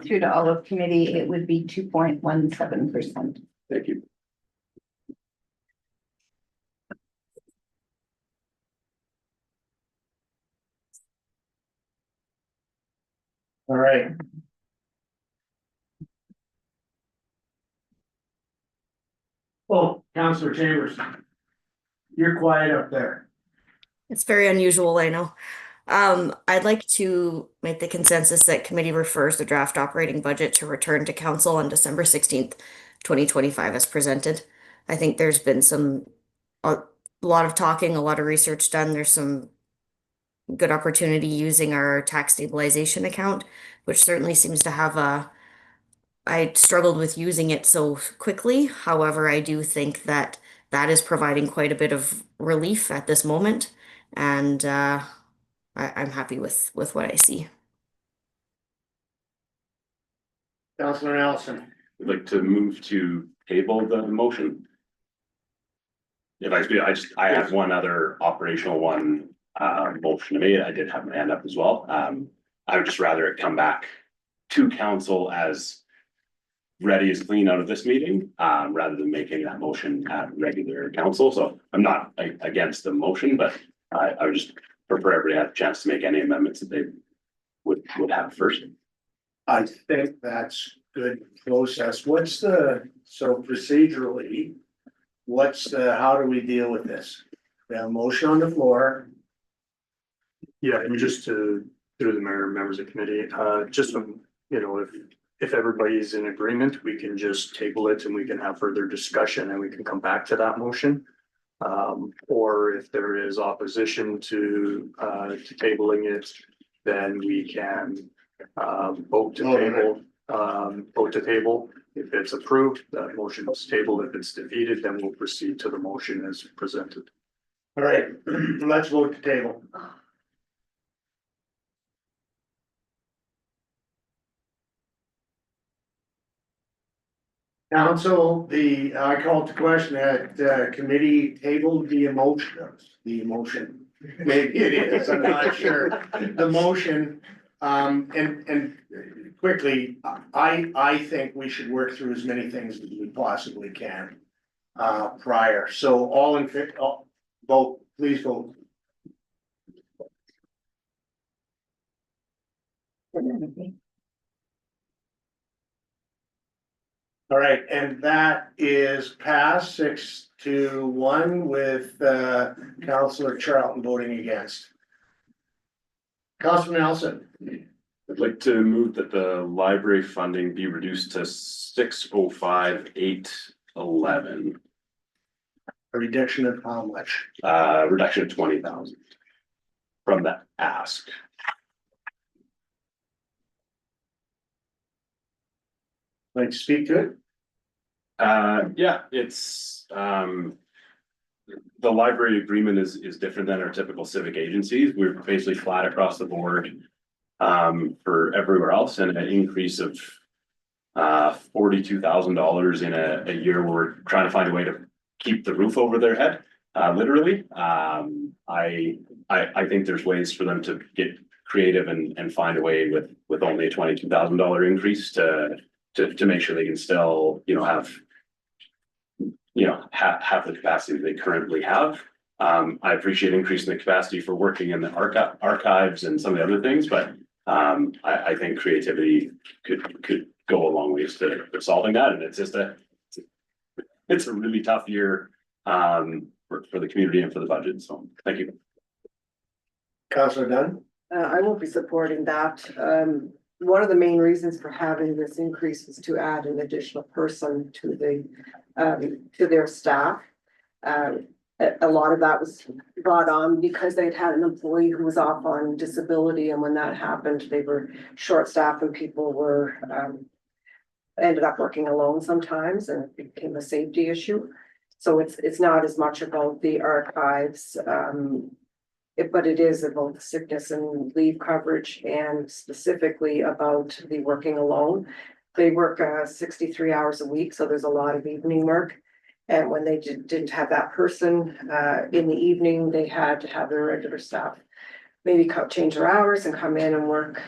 Through to all of committee, it would be 2.17%. Thank you. All right. Oh, Councilor Chambers. You're quiet up there. It's very unusual, I know. I'd like to make the consensus that committee refers the draft operating budget to return to council on December 16th, 2025 as presented. I think there's been a lot of talking, a lot of research done. There's some good opportunity using our tax stabilization account, which certainly seems to have I struggled with using it so quickly. However, I do think that is providing quite a bit of relief at this moment, and I'm happy with what I see. Councilor Nelson. I'd like to move to table the motion. If I speak, I have one other operational one, motion to me. I did have my hand up as well. I would just rather it come back to council as ready as clean out of this meeting, rather than making that motion at regular council. So I'm not against the motion, but I would just prefer everybody have a chance to make any amendments that they would have first. I think that's good process. So procedurally, how do we deal with this? We have a motion on the floor. Yeah, and just to, through the mayor, members of committee, just, if everybody's in agreement, we can just table it and we can have further discussion and we can come back to that motion. Or if there is opposition to tabling it, then we can, vote to table. If it's approved, that motion is tabled. If it's defeated, then we'll proceed to the motion as presented. All right, let's vote to table. Council, I called the question that committee tabled the motion. Maybe it is, I'm not sure. The motion, and quickly, I think we should work through as many things as we possibly can. Prior, so all in favor, vote, please vote. All right, and that is passed 6-1 with Councillor Charlton voting against. Councillor Nelson. I'd like to move that the library funding be reduced to 605,811. A reduction of how much? Reduction of 20,000 from the ask. Like to speak to it? Yeah, it's, the library agreement is different than our typical civic agencies. We're basically flat across the board for everywhere else, and an increase of $42,000 in a year where we're trying to find a way to keep the roof over their head, literally. I think there's ways for them to get creative and find a way with only a $22,000 increase to make sure they can still, have the capacity they currently have. I appreciate increasing the capacity for working in the archives and some of the other things, but I think creativity could go a long ways to solving that. And it's just it's a really tough year for the community and for the budget. So thank you. Councillor Dunn? I won't be supporting that. One of the main reasons for having this increase was to add an additional person to their staff. A lot of that was brought on because they'd had an employee who was off on disability, and when that happened, they were short-staffed and people were ended up working alone sometimes, and it became a safety issue. So it's not as much about the archives, but it is about the sickness and leave coverage, and specifically about the working alone. They work 63 hours a week, so there's a lot of evening work. And when they didn't have that person in the evening, they had to have their regular staff maybe change their hours and come in and work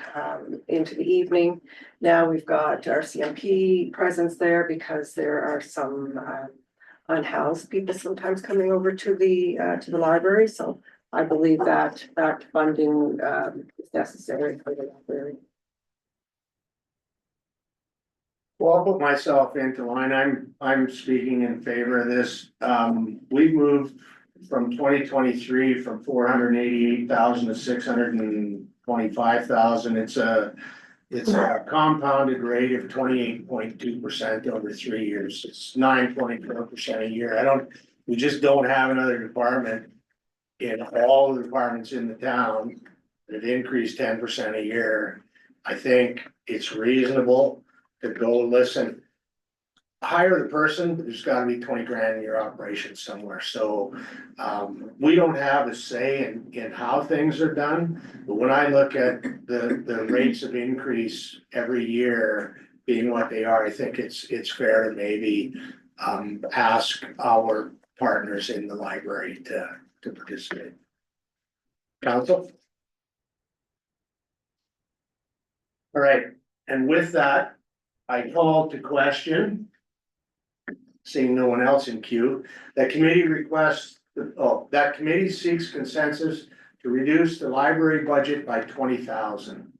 into the evening. Now we've got our CMP presence there because there are some unhoused people sometimes coming over to the library. So I believe that funding is necessary for the library. Well, I'll put myself into line. I'm speaking in favor of this. We moved from 2023 from 488,000 to 625,000. It's a compounded rate of 28.2% over 3 years. It's 9.4% a year. We just don't have another department in all the departments in the town that increased 10% a year. I think it's reasonable to go listen. Hire the person, there's gotta be 20 grand in your operation somewhere, so we don't have a say in how things are done. But when I look at the rates of increase every year, being what they are, I think it's fair to maybe ask our partners in the library to participate. Council? All right, and with that, I call to question. Seeing no one else in queue, that committee seeks consensus to reduce the library budget by 20,000.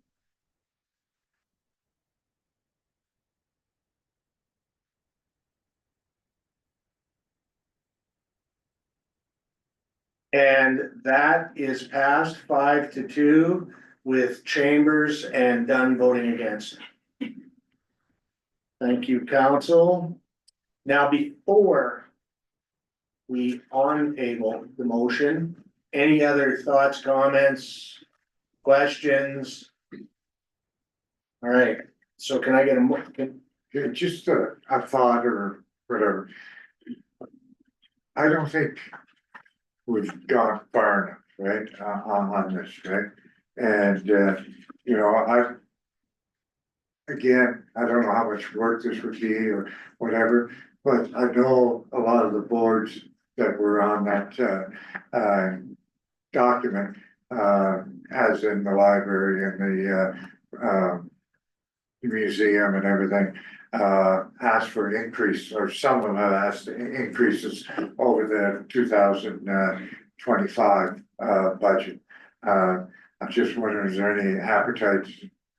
And that is passed 5-2 with Chambers and Dunn voting against. Thank you, council. Now, before we on table the motion, any other thoughts, comments, questions? All right, so can I get a motion? Yeah, just a thought or whatever. I don't think we've gone far enough, right, on this, right? And, you know, again, I don't know how much work this would be or whatever, but I know a lot of the boards that were on that, document, as in the library and the museum and everything, asked for an increase, or some of them have asked increases over the 2025 budget. I'm just wondering, is there any appetite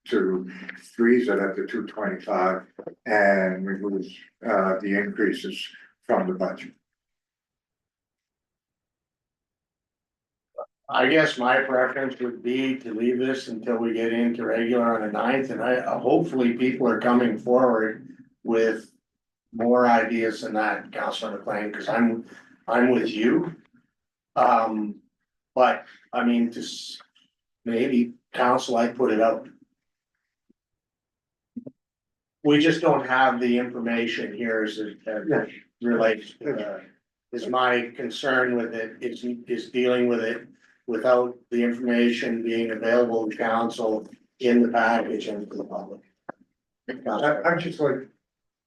to freeze it at the 225 and remove the increases from the budget? I guess my preference would be to leave this until we get into regular on the 9th, and hopefully people are coming forward with more ideas than that, Councilor McLean, because I'm with you. But I mean, just maybe council, I put it out. We just don't have the information here as it relates to is my concern with it, is dealing with it without the information being available to council in the package and to the public. I just like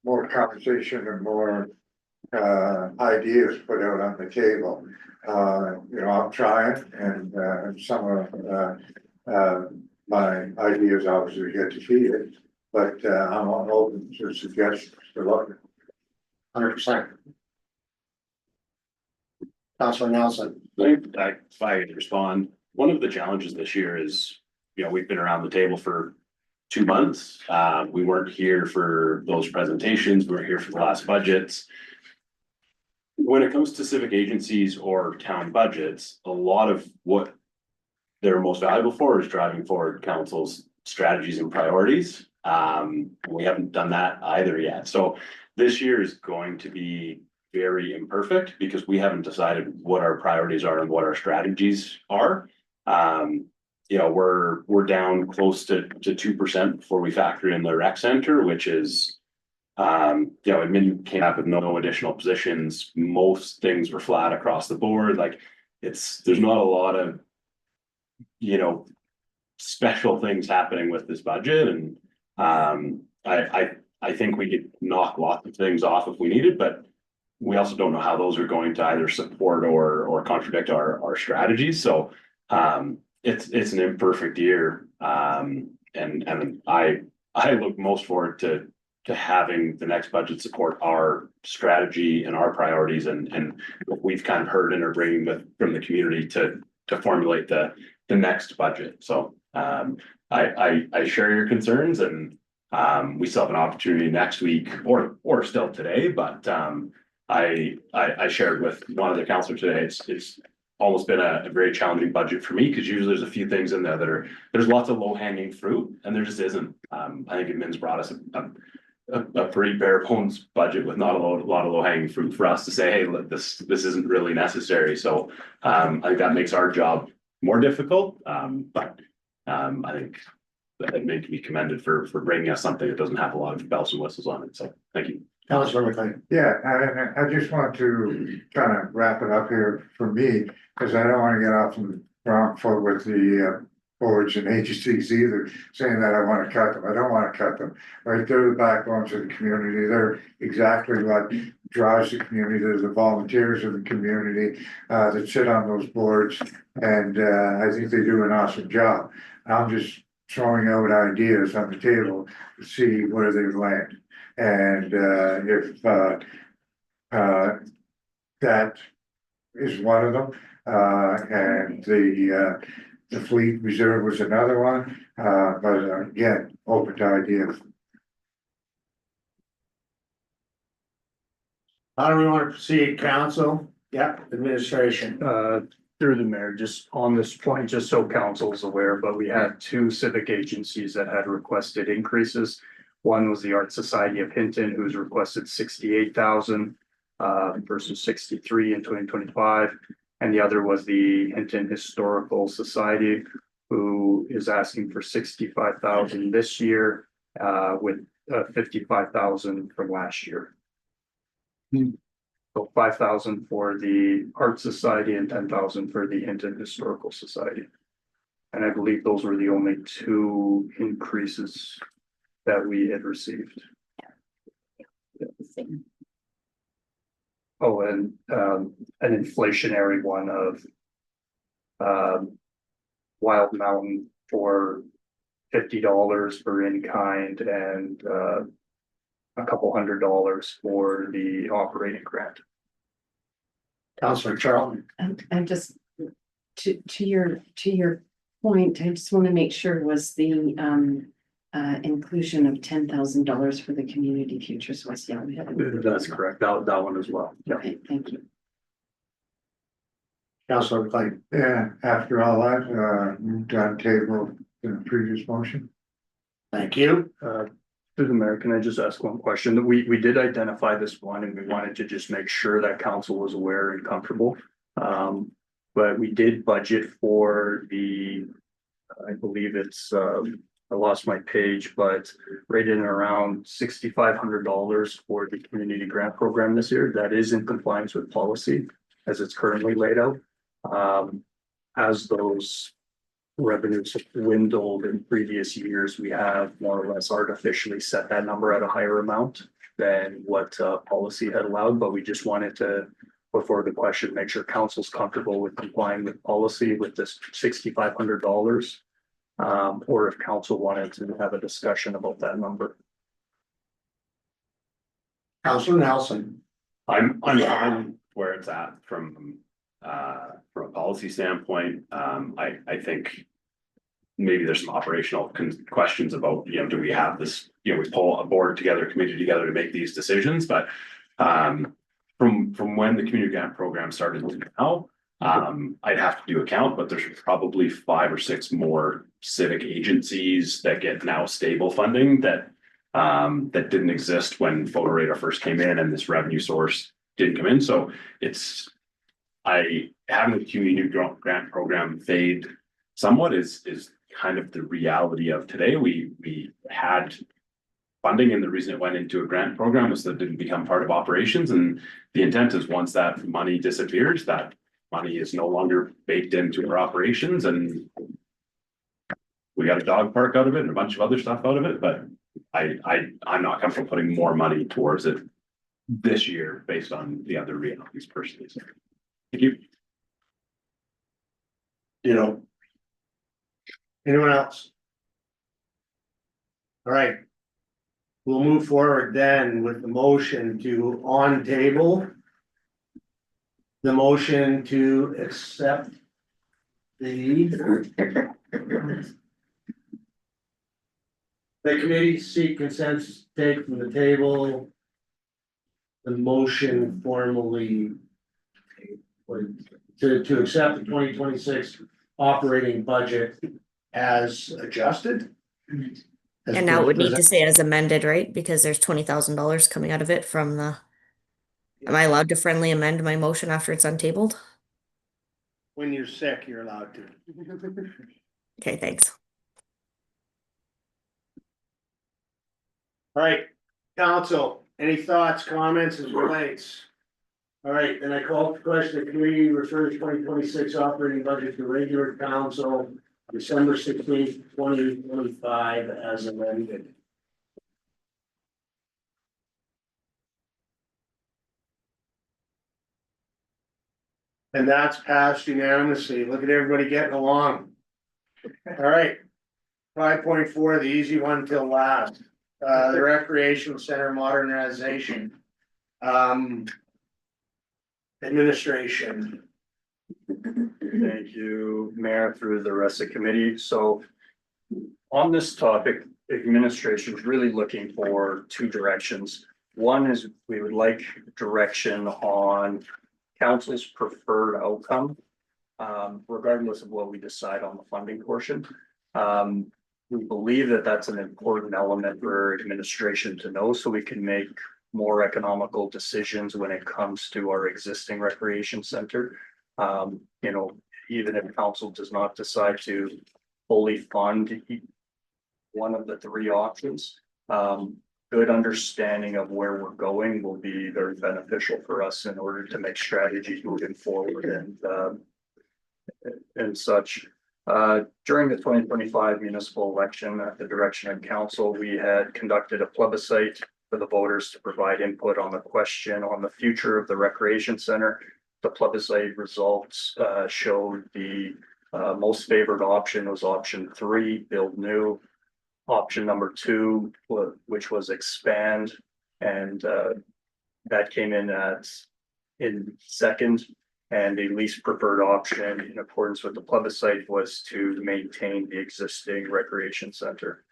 more conversation and more ideas put out on the table. You know, I'm trying, and some of my ideas obviously get defeated, but I'm open to suggestions to look. 100%. Councilor Nelson. If I could respond, one of the challenges this year is, you know, we've been around the table for 2 months. We weren't here for those presentations. We were here for the last budgets. When it comes to civic agencies or town budgets, a lot of what they're most valuable for is driving forward council's strategies and priorities. We haven't done that either yet. So this year is going to be very imperfect because we haven't decided what our priorities are and what our strategies are. You know, we're down close to 2% before we factor in the rec center, which is, you know, admin came up with no additional positions. Most things were flat across the board. Like there's not a lot of, you know, special things happening with this budget. And I think we could knock lots of things off if we needed, but we also don't know how those are going to either support or contradict our strategies. So it's an imperfect year. And I look most forward to having the next budget support our strategy and our priorities and what we've kind of heard and are bringing from the community to formulate the next budget. So I share your concerns, and we still have an opportunity next week or still today, but I shared with one other councillor today, it's almost been a very challenging budget for me, because usually there's a few things in there there's lots of low hanging fruit, and there just isn't. I think admin's brought us a pretty bare bones budget with not a lot of low hanging fruit for us to say, hey, look, this isn't really necessary. So I think that makes our job more difficult. But I think that it may be commended for bringing us something that doesn't have a lot of bells and whistles on it. So thank you. Councilor McLean. Yeah, I just want to kind of wrap it up here for me, because I don't want to get off on the wrong foot with the boards and agencies either, saying that I wanna cut them, I don't wanna cut them. Right, they're the backbones of the community, they're exactly what drives the community, they're the volunteers of the community, that sit on those boards. And, I think they do an awesome job. I'm just throwing out ideas on the table to see where they land. And, if, that is one of them, and the fleet reserve was another one, but again, open to ideas. How do we want to proceed, council? Yep, administration. Through the mayor, just on this point, just so council's aware, but we had two civic agencies that had requested increases. One was the Art Society of Hinton, who's requested 68,000 versus 63 in 2025. And the other was the Hinton Historical Society, who is asking for 65,000 this year, with 55,000 from last year. So 5,000 for the Art Society and 10,000 for the Hinton Historical Society. And I believe those were the only two increases that we had received. Oh, and an inflationary one of Wild Mountain for $50 for in kind and a couple $100 for the operating grant. Councilor Charlton. I'm just, to your point, I just want to make sure was the inclusion of $10,000 for the Community Futures West Young. That's correct. That one as well. Yeah. Okay, thank you. Councilor Clay. Yeah, after all that, moved on table in the previous motion. Thank you. Through the mayor, can I just ask one question? We did identify this one and we wanted to just make sure that council was aware and comfortable. But we did budget for the, I believe it's, I lost my page, but right in around $6,500 for the community grant program this year. That is in compliance with policy as it's currently laid out. As those revenues have dwindled in previous years, we have more or less artificially set that number at a higher amount than what policy had allowed, but we just wanted to, before the question, make sure council's comfortable with complying with policy with this $6,500. Or if council wanted to have a discussion about that number. Councilor Nelson. I'm fine where it's at from a policy standpoint. I think maybe there's some operational questions about, do we have this, we pull a board together, committee together to make these decisions, but from when the community grant program started to now, I'd have to do a count, but there's probably 5 or 6 more civic agencies that get now stable funding that didn't exist when Photo Radar first came in and this revenue source didn't come in. So having the community grant program fade somewhat is kind of the reality of today. We had funding, and the reason it went into a grant program was that it didn't become part of operations. And the intent is once that money disappears, that money is no longer baked into our operations, and we got a dog park out of it and a bunch of other stuff out of it, but I'm not comfortable putting more money towards it this year based on the other realities personally. So, thank you. Anyone else? All right. We'll move forward then with the motion to on table. The motion to accept the committee seek consensus take from the table. The motion formally to accept the 2026 operating budget as adjusted. And now it would need to say as amended, right? Because there's $20,000 coming out of it from the. Am I allowed to friendly amend my motion after it's untabled? When you're sick, you're allowed to. Okay, thanks. All right, council, any thoughts, comments as relates? All right, then I call the question, the committee refers 2026 operating budget to regular council. December 16th, 2025 as amended. And that's passed unanimously. Look at everybody getting along. All right. 5.4, the easy one till last, the recreation center modernization. Administration. Thank you, Mayor, through the rest of the committee. So on this topic, administration is really looking for two directions. One is we would like direction on council's preferred outcome, regardless of what we decide on the funding portion. We believe that that's an important element for administration to know, so we can make more economical decisions when it comes to our existing recreation center. You know, even if council does not decide to fully fund one of the three options, good understanding of where we're going will be very beneficial for us in order to make strategies moving forward and such. During the 2025 municipal election, at the direction of council, we had conducted a plebiscite for the voters to provide input on the question on the future of the recreation center. The plebiscite results showed the most favored option was option 3, build new. Option number 2, which was expand, and that came in second. And the least preferred option, in accordance with the plebiscite, was to maintain the existing recreation center.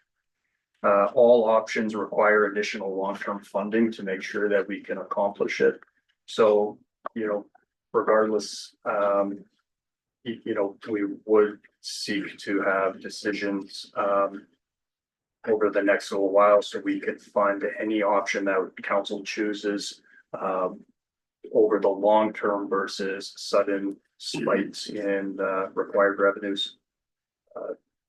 All options require additional long-term funding to make sure that we can accomplish it. So, you know, regardless, you know, we would seek to have decisions over the next little while, so we could fund any option that council chooses over the long term versus sudden spikes in required revenues.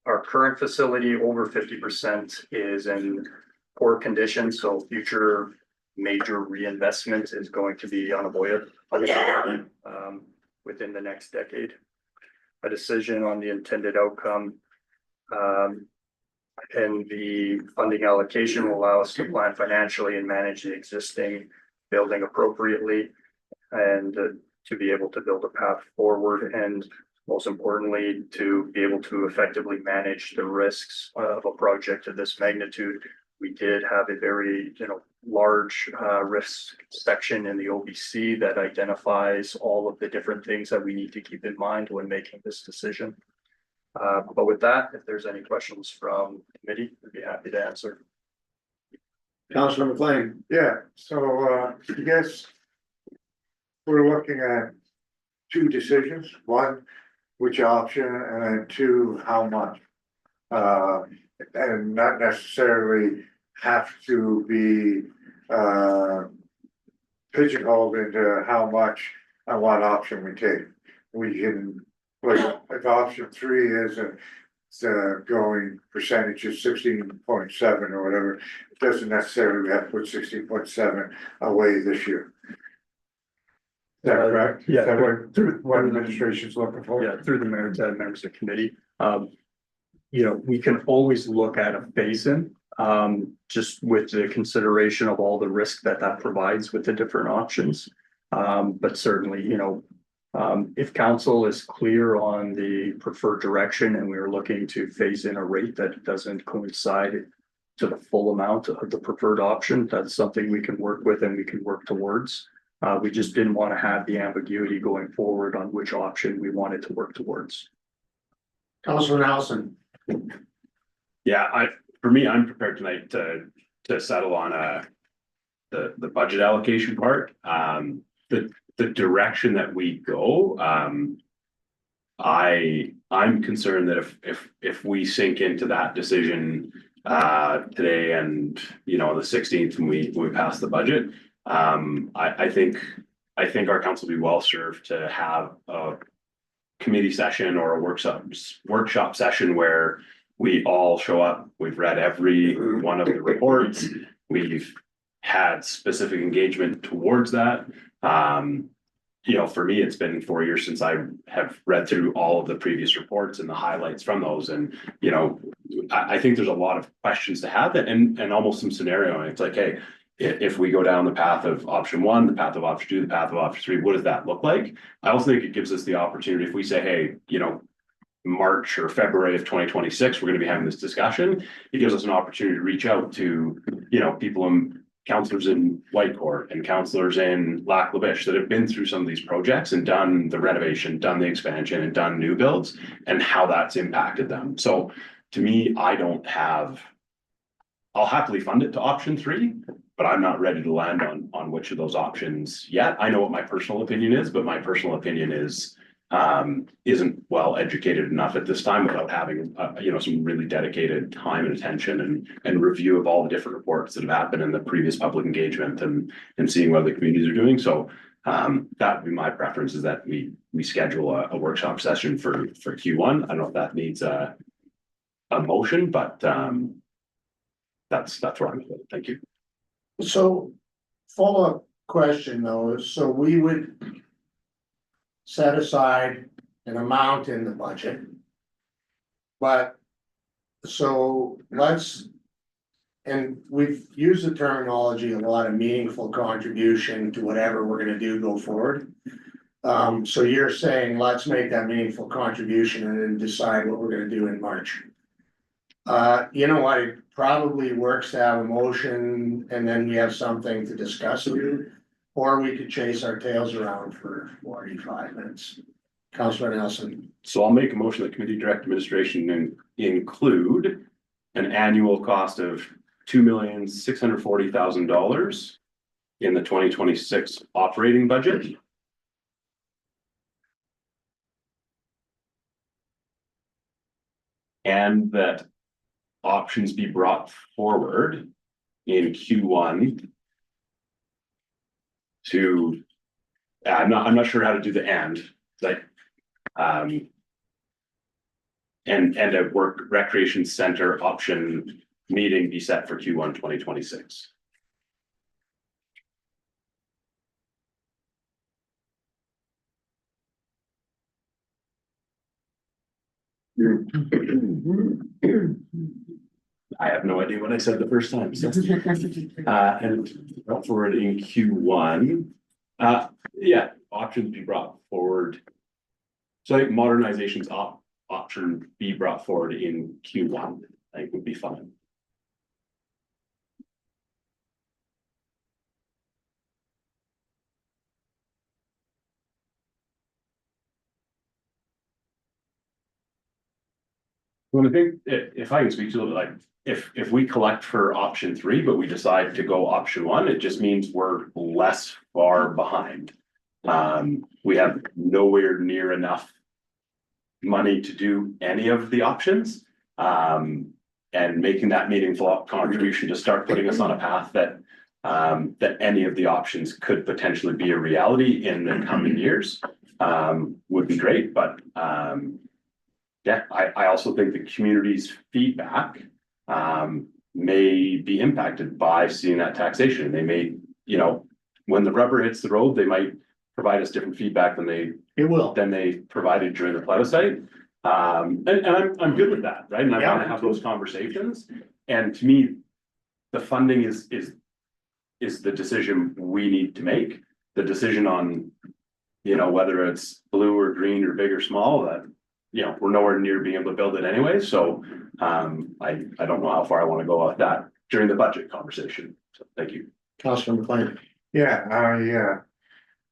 Our current facility, over 50%, is in poor condition, so future major reinvestment is going to be unavoidable within the next decade. A decision on the intended outcome and the funding allocation will allow us to plan financially and manage the existing building appropriately, and to be able to build a path forward, and most importantly, to be able to effectively manage the risks of a project of this magnitude. We did have a very, you know, large risk section in the OBC that identifies all of the different things that we need to keep in mind when making this decision. But with that, if there's any questions from the committee, I'd be happy to answer. Councilor McLean. Yeah, so I guess we're looking at two decisions. One, which option, and then 2, how much. And not necessarily have to be pigeonholed into how much and what option we take. We can, like, if option 3 is the going percentage is 16.7 or whatever, it doesn't necessarily have to put 16.7 away this year. Is that correct? Yeah. Is that what administration's looking for? Yeah, through the mayor to members of the committee. You know, we can always look at a phase-in, just with the consideration of all the risk that provides with the different options. But certainly, you know, if council is clear on the preferred direction and we are looking to phase in a rate that doesn't coincide to the full amount of the preferred option, that's something we can work with and we can work towards. We just didn't want to have the ambiguity going forward on which option we wanted to work towards. Councilor Nelson. Yeah, for me, I'm prepared tonight to settle on the budget allocation part. The direction that we go, I'm concerned that if we sink into that decision today and, you know, on the 16th when we pass the budget, I think our council will be well served to have a committee session or a workshop session where we all show up. We've read every one of the reports. We've had specific engagement towards that. you know, for me, it's been 4 years since I have read through all of the previous reports and the highlights from those. And, you know, I think there's a lot of questions to have and almost some scenario. And it's like, hey, if we go down the path of option one, the path of option two, the path of option three, what does that look like? I also think it gives us the opportunity if we say, hey, you know, March or February of 2026, we're going to be having this discussion. It gives us an opportunity to reach out to, you know, people in counselors in Whitecourt and counselors in Lac La Biche that have been through some of these projects and done the renovation, done the expansion and done new builds and how that's impacted them. So to me, I'll happily fund it to option three, but I'm not ready to land on which of those options yet. I know what my personal opinion is, but my personal opinion is isn't well educated enough at this time without having you know, some really dedicated time and attention and review of all the different reports that have happened in the previous public engagement and seeing what the communities are doing. So that would be my preference, is that we schedule a workshop session for Q1. I don't know if that needs a motion, but that's where I'm at. Thank you. So follow-up question though, so we would set aside an amount in the budget. But, so and we've used the terminology, a lot of meaningful contribution to whatever we're gonna do go forward. So you're saying, let's make that meaningful contribution and then decide what we're gonna do in March. You know what, it probably works to have a motion and then we have something to discuss with. Or we could chase our tails around for 45 minutes. Councilor Nelson. So I'll make a motion that committee direct administration and include an annual cost of $2,640,000 in the 2026 operating budget. And that options be brought forward in Q1 to, I'm not sure how to do the and, like, and a work recreation center option meeting be set for Q1 2026. I have no idea what I said the first time. So. And brought forward in Q1. Yeah, options be brought forward. So I think modernization's option be brought forward in Q1, I think would be fine. Well, I think if I can speak to a little bit, like if we collect for option three, but we decide to go option one, it just means we're less far behind. We have nowhere near enough money to do any of the options. And making that meaningful contribution to start putting us on a path that that any of the options could potentially be a reality in the coming years would be great, but yeah, I also think the community's feedback may be impacted by seeing that taxation. They may, you know, when the rubber hits the road, they might provide us different feedback than they provided during the plebiscite. And I'm good with that, right? And I want to have those conversations. And to me, the funding is the decision we need to make. The decision on, you know, whether it's blue or green or big or small, that, you know, we're nowhere near being able to build it anyway. So I don't know how far I want to go with that during the budget conversation. So thank you. Councilor McLean. Yeah, I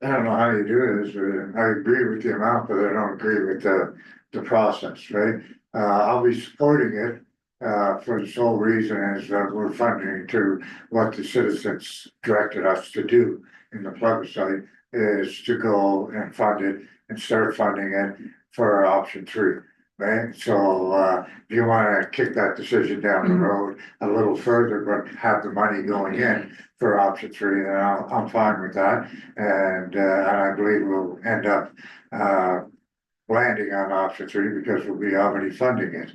don't know how you do this, but I agree with the amount, but I don't agree with the process, right? I'll be supporting it for the sole reason is that we're funding to what the citizens directed us to do in the plebiscite is to go and fund it and start funding it for option three, right? So if you want to kick that decision down the road a little further, but have the money going in for option three, then I'm fine with that. And I believe we'll end up landing on option three because we'll be already funding it.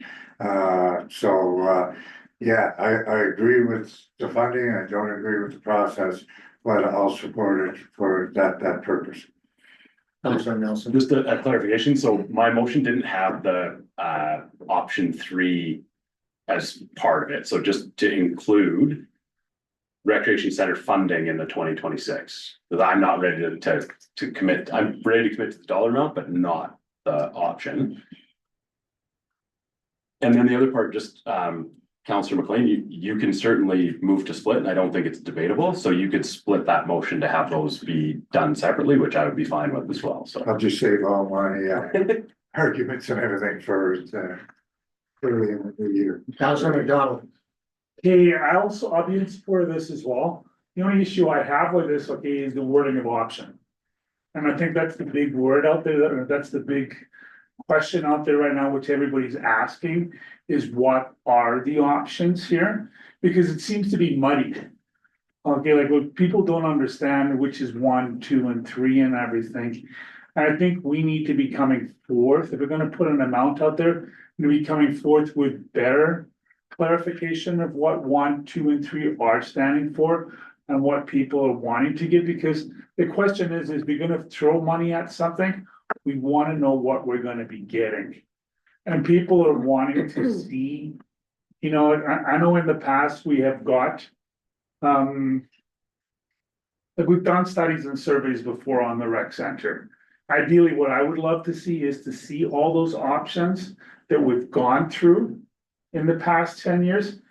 Yeah, I agree with the funding. I don't agree with the process, but I'll support it for that purpose. Councilor Nelson. Just a clarification, so my motion didn't have the option 3 as part of it, so just to include. Recreation center funding in the 2026, because I'm not ready to commit, I'm ready to commit to the dollar amount, but not the option. And then the other part, just Councillor McLean, you can certainly move to split, and I don't think it's debatable, so you could split that motion to have those be done separately, which I would be fine with as well, so. I'll just save all my arguments and everything for early in the new year. Councilor McDonald. Okay, I'll be in support of this as well. The only issue I have with this, okay, is the wording of option. And I think that's the big word out there, that's the big question out there right now, which everybody's asking, is what are the options here? Because it seems to be muddied. Okay, like what people don't understand, which is 1, 2, and 3 and everything. And I think we need to be coming forth, if we're gonna put an amount out there, to be coming forth with better clarification of what 1, 2, and 3 are standing for and what people are wanting to get, because the question is we're gonna throw money at something, we wanna know what we're gonna be getting. And people are wanting to see, you know, I know in the past we have got, like we've done studies and surveys before on the rec center. Ideally, what I would love to see is to see all those options that we've gone through in the past 10 years,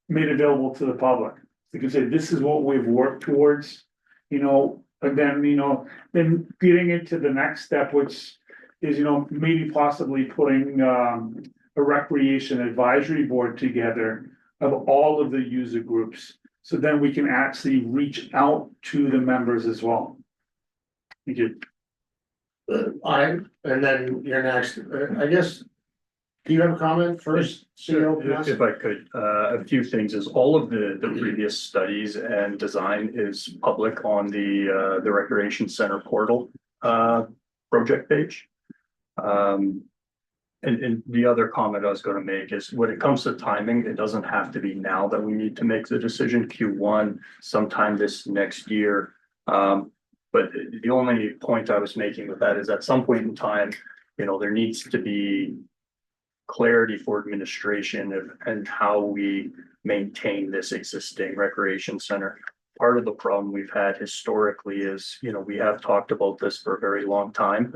made available to the public. You can say, this is what we've worked towards, you know, and then, you know, then getting into the next step, which is, you know, maybe possibly putting a recreation advisory board together of all of the user groups. So then we can actually reach out to the members as well. Thank you. And then you're next, I guess. Do you have a comment first? CEO? If I could, a few things is all of the previous studies and design is public on the Recreation Center portal project page. And the other comment I was gonna make is when it comes to timing, it doesn't have to be now that we need to make the decision, Q1, sometime this next year. But the only point I was making with that is at some point in time, you know, there needs to be clarity for administration and how we maintain this existing recreation center. Part of the problem we've had historically is, you know, we have talked about this for a very long time.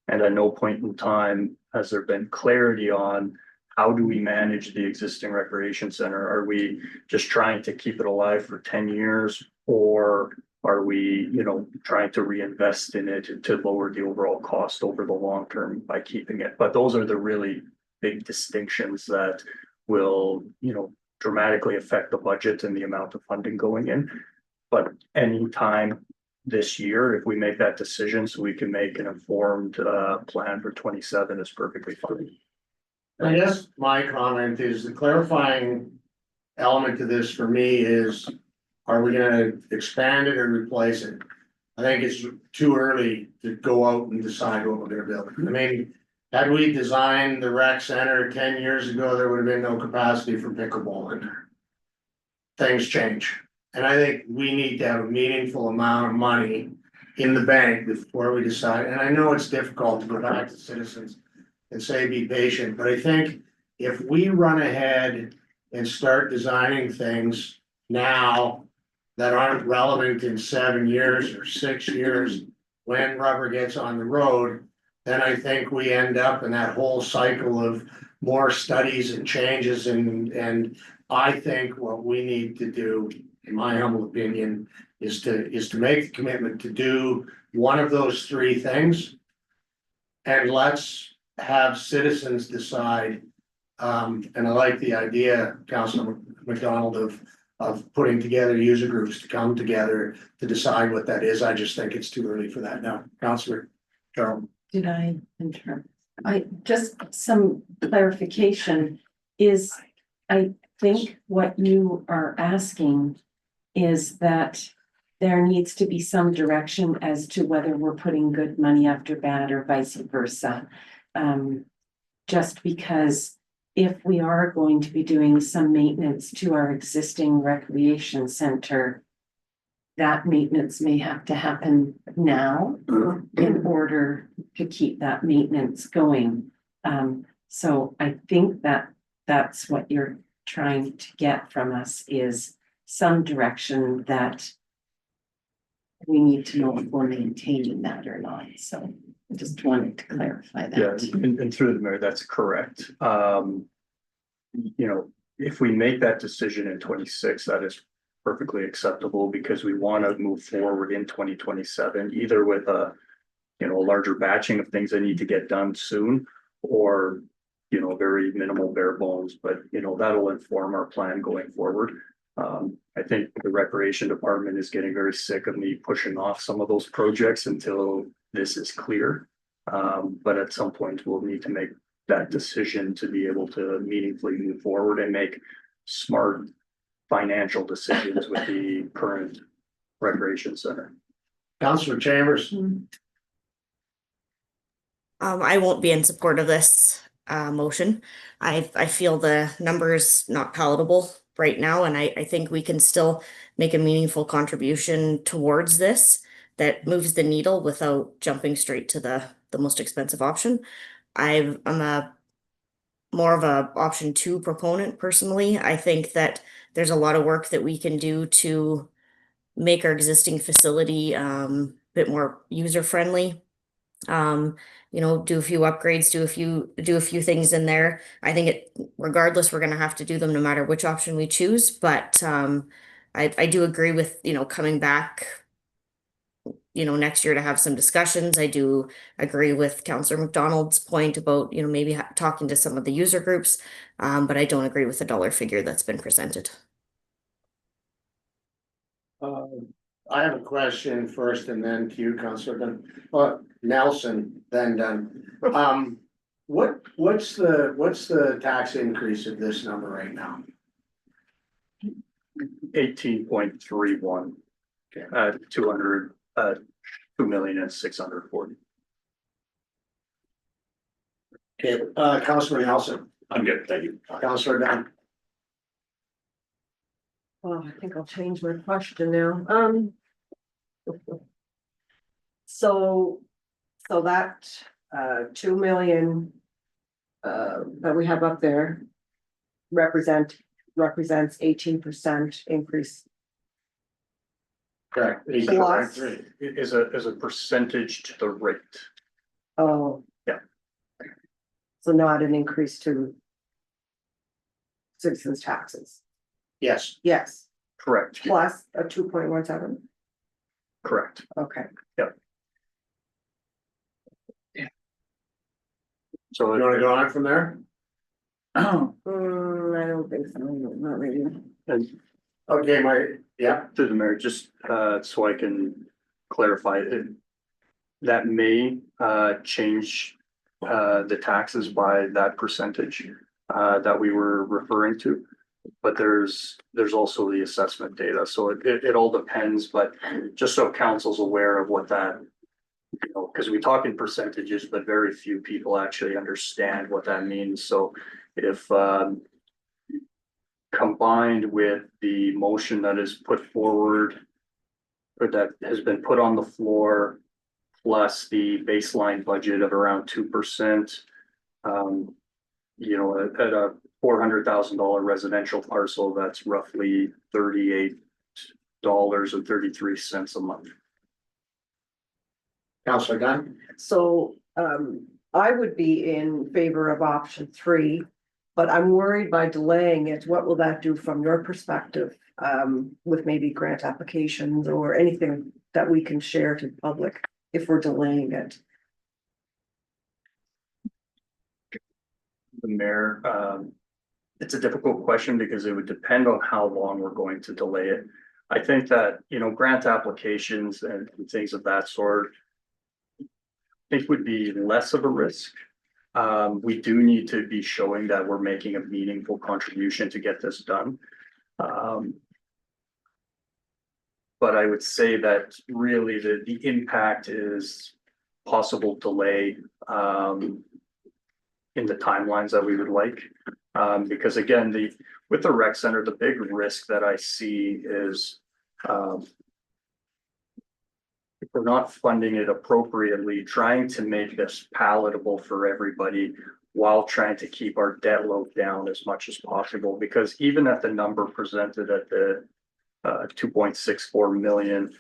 And at no point in time has there been clarity on how do we manage the existing recreation center? Are we just trying to keep it alive for 10 years? Or are we, you know, trying to reinvest in it to lower the overall cost over the long term by keeping it? But those are the really big distinctions that will, you know, dramatically affect the budget and the amount of funding going in. But anytime this year, if we make that decision, so we can make an informed plan for 27 is perfectly fine. I guess my comment is the clarifying element to this for me is, are we gonna expand it or replace it? I think it's too early to go out and decide what we're gonna build. I mean, had we designed the rec center 10 years ago, there would have been no capacity for pickleball in there. Things change, and I think we need to have a meaningful amount of money in the bank before we decide, and I know it's difficult to go back to citizens and say be patient, but I think if we run ahead and start designing things now that aren't relevant in 7 years or 6 years, when rubber gets on the road, then I think we end up in that whole cycle of more studies and changes and I think what we need to do, in my humble opinion, is to make the commitment to do one of those 3 things. And let's have citizens decide, and I like the idea, Councilor McDonald, of putting together user groups to come together to decide what that is. I just think it's too early for that now. Councilor Charles. Did I interrupt? I just some clarification is, I think what you are asking is that there needs to be some direction as to whether we're putting good money after bad or vice versa. Just because if we are going to be doing some maintenance to our existing recreation center, that maintenance may have to happen now in order to keep that maintenance going. So I think that that's what you're trying to get from us is some direction that we need to know if we're maintaining that or not. So I just wanted to clarify Yeah, that. and through the mayor, that's correct. You know, if we make that decision in 26, that is perfectly acceptable because we want to move forward in 2027, either with a, you know, a larger batching of things that need to get done soon, or, you know, very minimal bare bones, but you know, that'll inform our plan going forward. I think the recreation department is getting very sick of me pushing off some of those projects until this is clear. But at some point, we'll need to make that decision to be able to meaningfully move forward and make smart financial decisions with the current recreation center. Councillor Chambers. I won't be in support of this motion. I feel the numbers not palatable right now, and I think we can still make a meaningful contribution towards this that moves the needle without jumping straight to the most expensive option. I'm a more of a option 2 proponent personally. I think that there's a lot of work that we can do to make our existing facility a bit more user friendly. You know, do a few upgrades, do a few things in there. I think regardless, we're gonna have to do them no matter which option we choose, but I do agree with, you know, coming back, you know, next year to have some discussions. I do agree with Councillor McDonald's point about, you know, maybe talking to some of the user groups, but I don't agree with the dollar figure that's been presented. I have a question first and then to you, Councillor Nelson, then done. What's the tax increase of this number right now? 18.31. Okay. 2,640,000. Okay, Councillor Nelson, I'm good, thank you. Councillor Dunn. Oh, I think I'll change my question now. So that 2 million that we have up there represents 18% increase. Correct. Plus. Is a percentage to the rate. Oh. Yeah. So not an increase to citizens' taxes. Yes. Yes, Correct, plus a 2.17. correct. Okay. So You wanna go on from there? I don't think so, not really. and Okay, yeah, through the mayor, just so I can clarify it. That may change the taxes by that percentage that we were referring to. But there's also the assessment data, so it all depends, but just so council's aware of what that. You know, because we talk in percentages, but very few people actually understand what that means, so if combined with the motion that is put forward. Or that has been put on the floor, plus the baseline budget of around 2%. You know, at a $400,000 residential parcel, that's roughly $38.33 a month. Councillor Dunn. So I would be in favor of option 3, but I'm worried by delaying it. What will that do from your perspective? With maybe grant applications or anything that we can share to the public if we're delaying it? The mayor, it's a difficult question because it would depend on how long we're going to delay it. I think that, you know, grant applications and things of that sort. I think would be less of a risk. We do need to be showing that we're making a meaningful contribution to get this done. But I would say that really the impact is possible delay in the timelines that we would like. Because again, with the rec center, the big risk that I see is if we're not funding it appropriately, trying to make this palatable for everybody while trying to keep our debt load down as much as possible, because even at the number presented at the 2.64 million,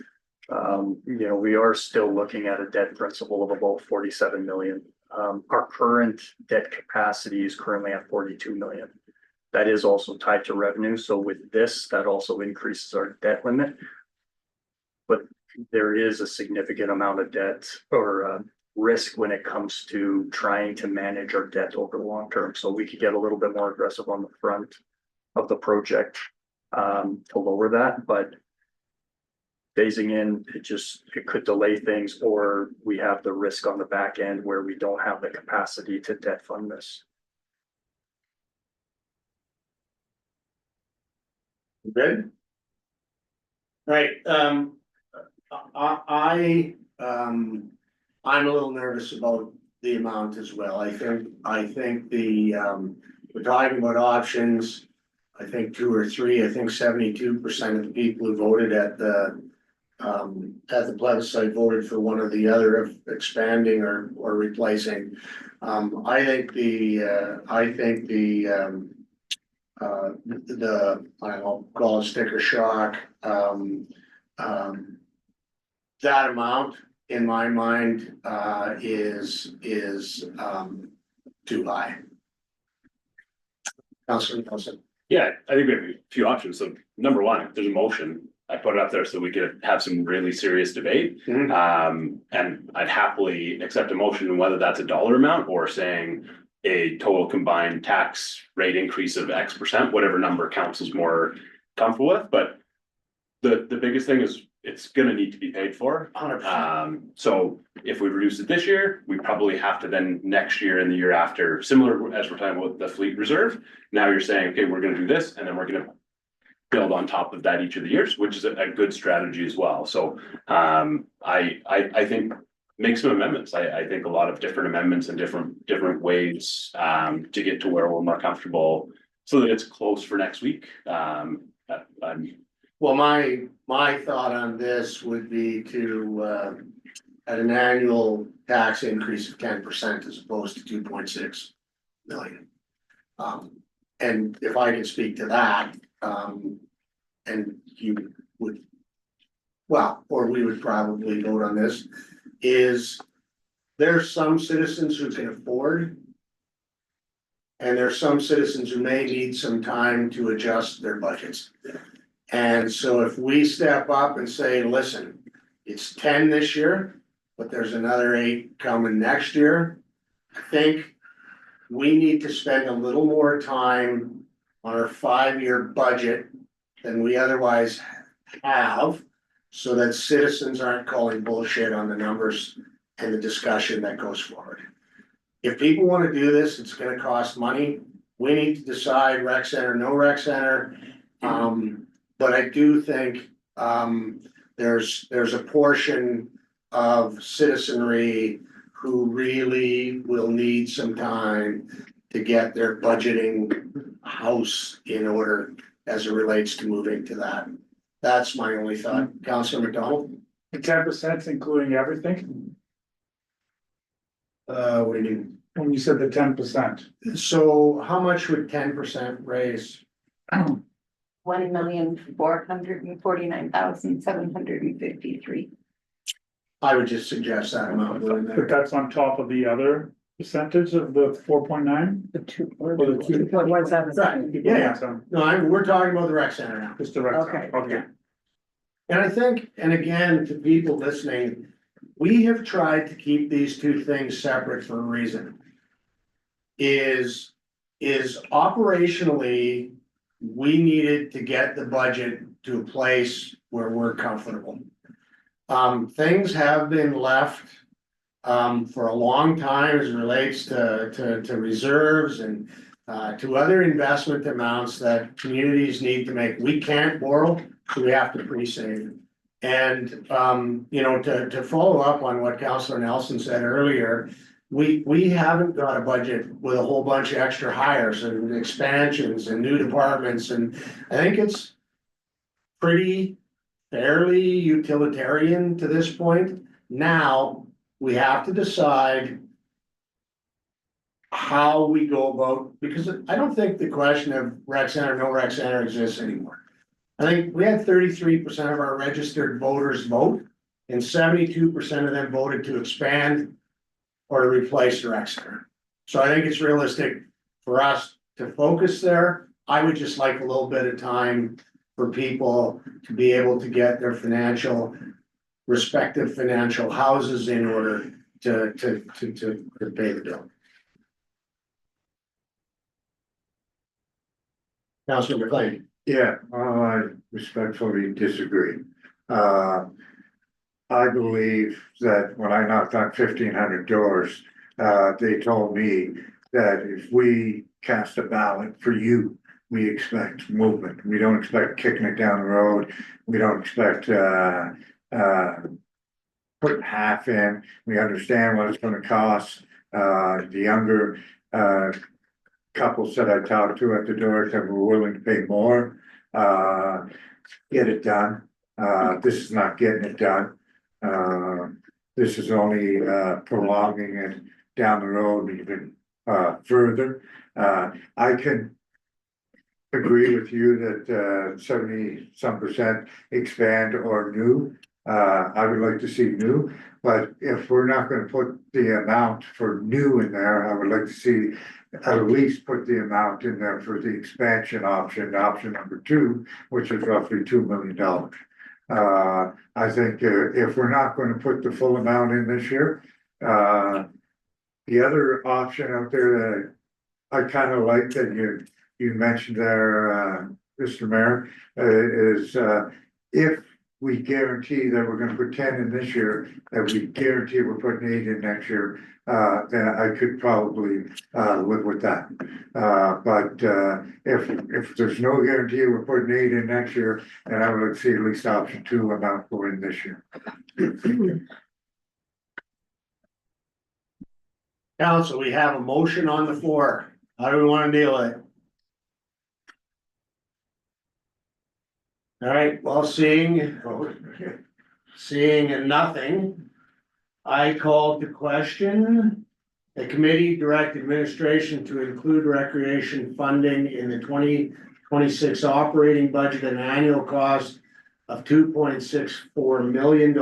we are still looking at a debt principal of about 47 million. Our current debt capacity is currently at 42 million. That is also tied to revenue. So with this, that also increases our debt limit. But there is a significant amount of debt or risk when it comes to trying to manage our debt over the long term. So we could get a little bit more aggressive on the front of the project to lower that, but phasing in, it could delay things, or we have the risk on the back end where we don't have the capacity to debt fund this. Good. Right, I'm a little nervous about the amount as well. I think we're talking about options. I think 2 or 3, I think 72% of the people who voted at the plebiscite voted for one or the other of expanding or replacing. I think the I don't know, call it sticker shock, that amount in my mind, is too high. Councilor Nelson. Yeah, I think we have a few options. So number one, if there's a motion, I put it up there so we could have some really serious debate. And I'd happily accept a motion, whether that's a dollar amount or saying a total combined tax rate increase of X%, whatever number council's more comfortable with. But the biggest thing is it's gonna need to be paid for. 100%. So if we reduce it this year, we probably have to then next year and the year after, similar as we're talking about the fleet reserve. Now you're saying, okay, we're gonna do this, and then we're gonna build on top of that each of the years, which is a good strategy as well. So I think make some amendments. I think a lot of different amendments and different ways to get to where we're more comfortable so that it's close for next week. Well, my thought on this would be to at an annual tax increase of 10% as opposed to 2.6 million. And if I could speak to that, and you would, well, or we would probably vote on this, is there's some citizens who can afford, and there's some citizens who may need some time to adjust their budgets. And so if we step up and say, listen, it's 10 this year, but there's another 8 coming next year, I think we need to spend a little more time on our 5-year budget than we otherwise have, so that citizens aren't calling bullshit on the numbers and the discussion that goes forward. If people want to do this, it's gonna cost money. We need to decide rec center, no rec center. But I do think there's a portion of citizenry who really will need some time to get their budgeting house in order as it relates to moving to that. That's my only thought. Councilor McDonald? The 10% including everything, What do you mean? when you said the 10%. So how much would 10% raise? 1,449,753. I would just suggest that amount. go in But there. that's on top of the other percentage of the 4.9? The 2. Or the 2.17. Yeah. So, No, we're talking about the rec center now. just the rest. Okay. Okay. And I think, and again, to people listening, we have tried to keep these two things separate for a reason. Is operationally, we needed to get the budget to a place where we're comfortable. Things have been left for a long time as it relates to reserves and to other investment amounts that communities need to make. We can't borrow, so we have to pre-save. And to follow up on what Councilor Nelson said earlier, we haven't got a budget with a whole bunch of extra hires and expansions and new departments, and I think it's pretty fairly utilitarian to this point. Now, we have to decide how we go about, because I don't think the question of rec center, no rec center exists anymore. I think we had 33% of our registered voters vote, and 72% of them voted to expand or to replace the rec center. So I think it's realistic for us to focus there. I would just like a little bit of time for people to be able to get their respective financial houses in order to pay the bill. Councilor McLean. Yeah, I respectfully disagree. I believe that when I knocked on 1,500 doors, they told me that if we cast a ballot for you, we expect movement. We don't expect kicking it down the road. We don't expect putting half in. We understand what it's gonna cost. The younger couples that I talked to at the door said we're willing to pay more. Get it done. This is not getting it done. This is only prolonging it down the road even further. I can agree with you that 70-some% expand or new. I would like to see new, but if we're not gonna put the amount for new in there, I would like to see at least put the amount in there for the expansion option number 2, which is roughly $2 million. I think if we're not going to put the full amount in this year, the other option out there that I kind of like that you mentioned there, Mr. Mayor, is if we guarantee that we're gonna put 10 in this year, that we guarantee we're putting 8 in next year, then I could probably live with that. But if there's no guarantee we're putting 8 in next year, then I would see at least option 2 amount go in this year. Council, we have a motion on the floor. How do we want to deal with it? All right, well, seeing nothing, I called the question. The committee direct administration to include recreation funding in the 2026 operating budget at an annual cost of $2.64 million,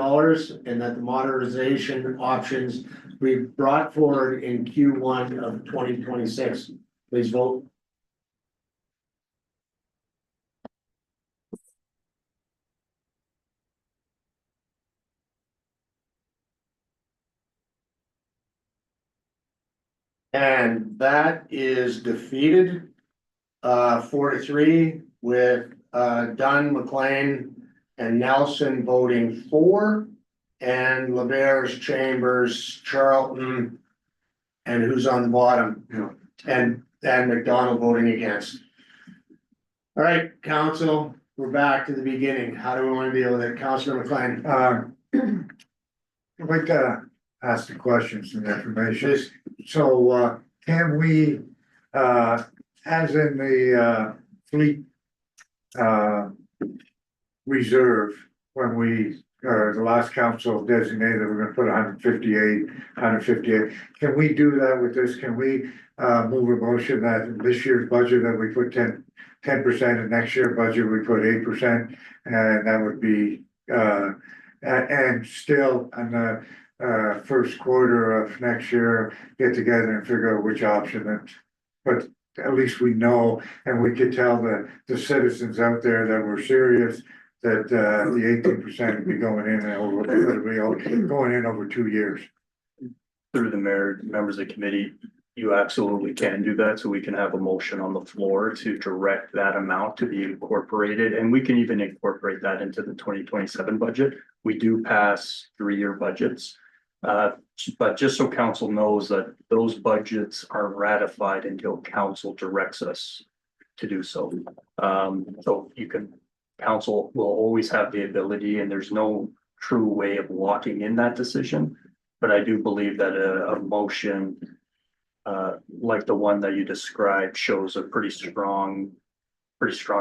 and that the modernization options be brought forward in Q1 of 2026. Please vote. And that is defeated 4-3 with Dunn, McLean, and Nelson voting for, and LeBairs, Chambers, Charlton, and who's on the bottom? And McDonald voting against. All right, council, we're back to the beginning. How do we want to deal with it? Councilor McLean. I'd like to ask the questions and information. So can we, as in the fleet reserve, when we, the last council designated, we're gonna put 158, can we do that with this? Can we move a motion that in this year's budget that we put 10%, and next year budget we put 8%, and that would be and still on the first quarter of next year, get together and figure out which option that, but at least we know, and we could tell the citizens out there that we're serious, that the 18% would be going in over 2 years. Through the mayor, members of the committee, you absolutely can do that, so we can have a motion on the floor to direct that amount to be incorporated, and we can even incorporate that into the 2027 budget. We do pass 3-year budgets. But just so council knows that those budgets are ratified until council directs us to do so. So council will always have the ability, and there's no true way of locking in that decision. But I do believe that a motion like the one that you described shows a pretty strong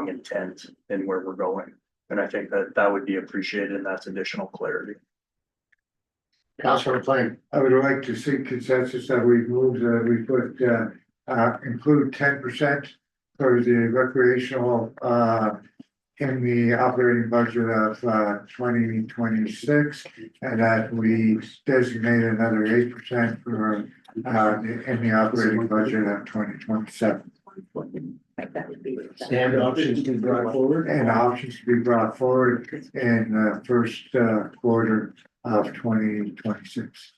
intent in where we're going. And I think that that would be appreciated and that's additional clarity. Councilor McLean. I would like to see consensus that we move, that we put, include 10% for the recreational, in the operating budget of, 2026. And that we designate another 8% for, in the operating budget of 2027. That would be. And options to be brought forward. And options to be brought forward in the first, quarter of 2026.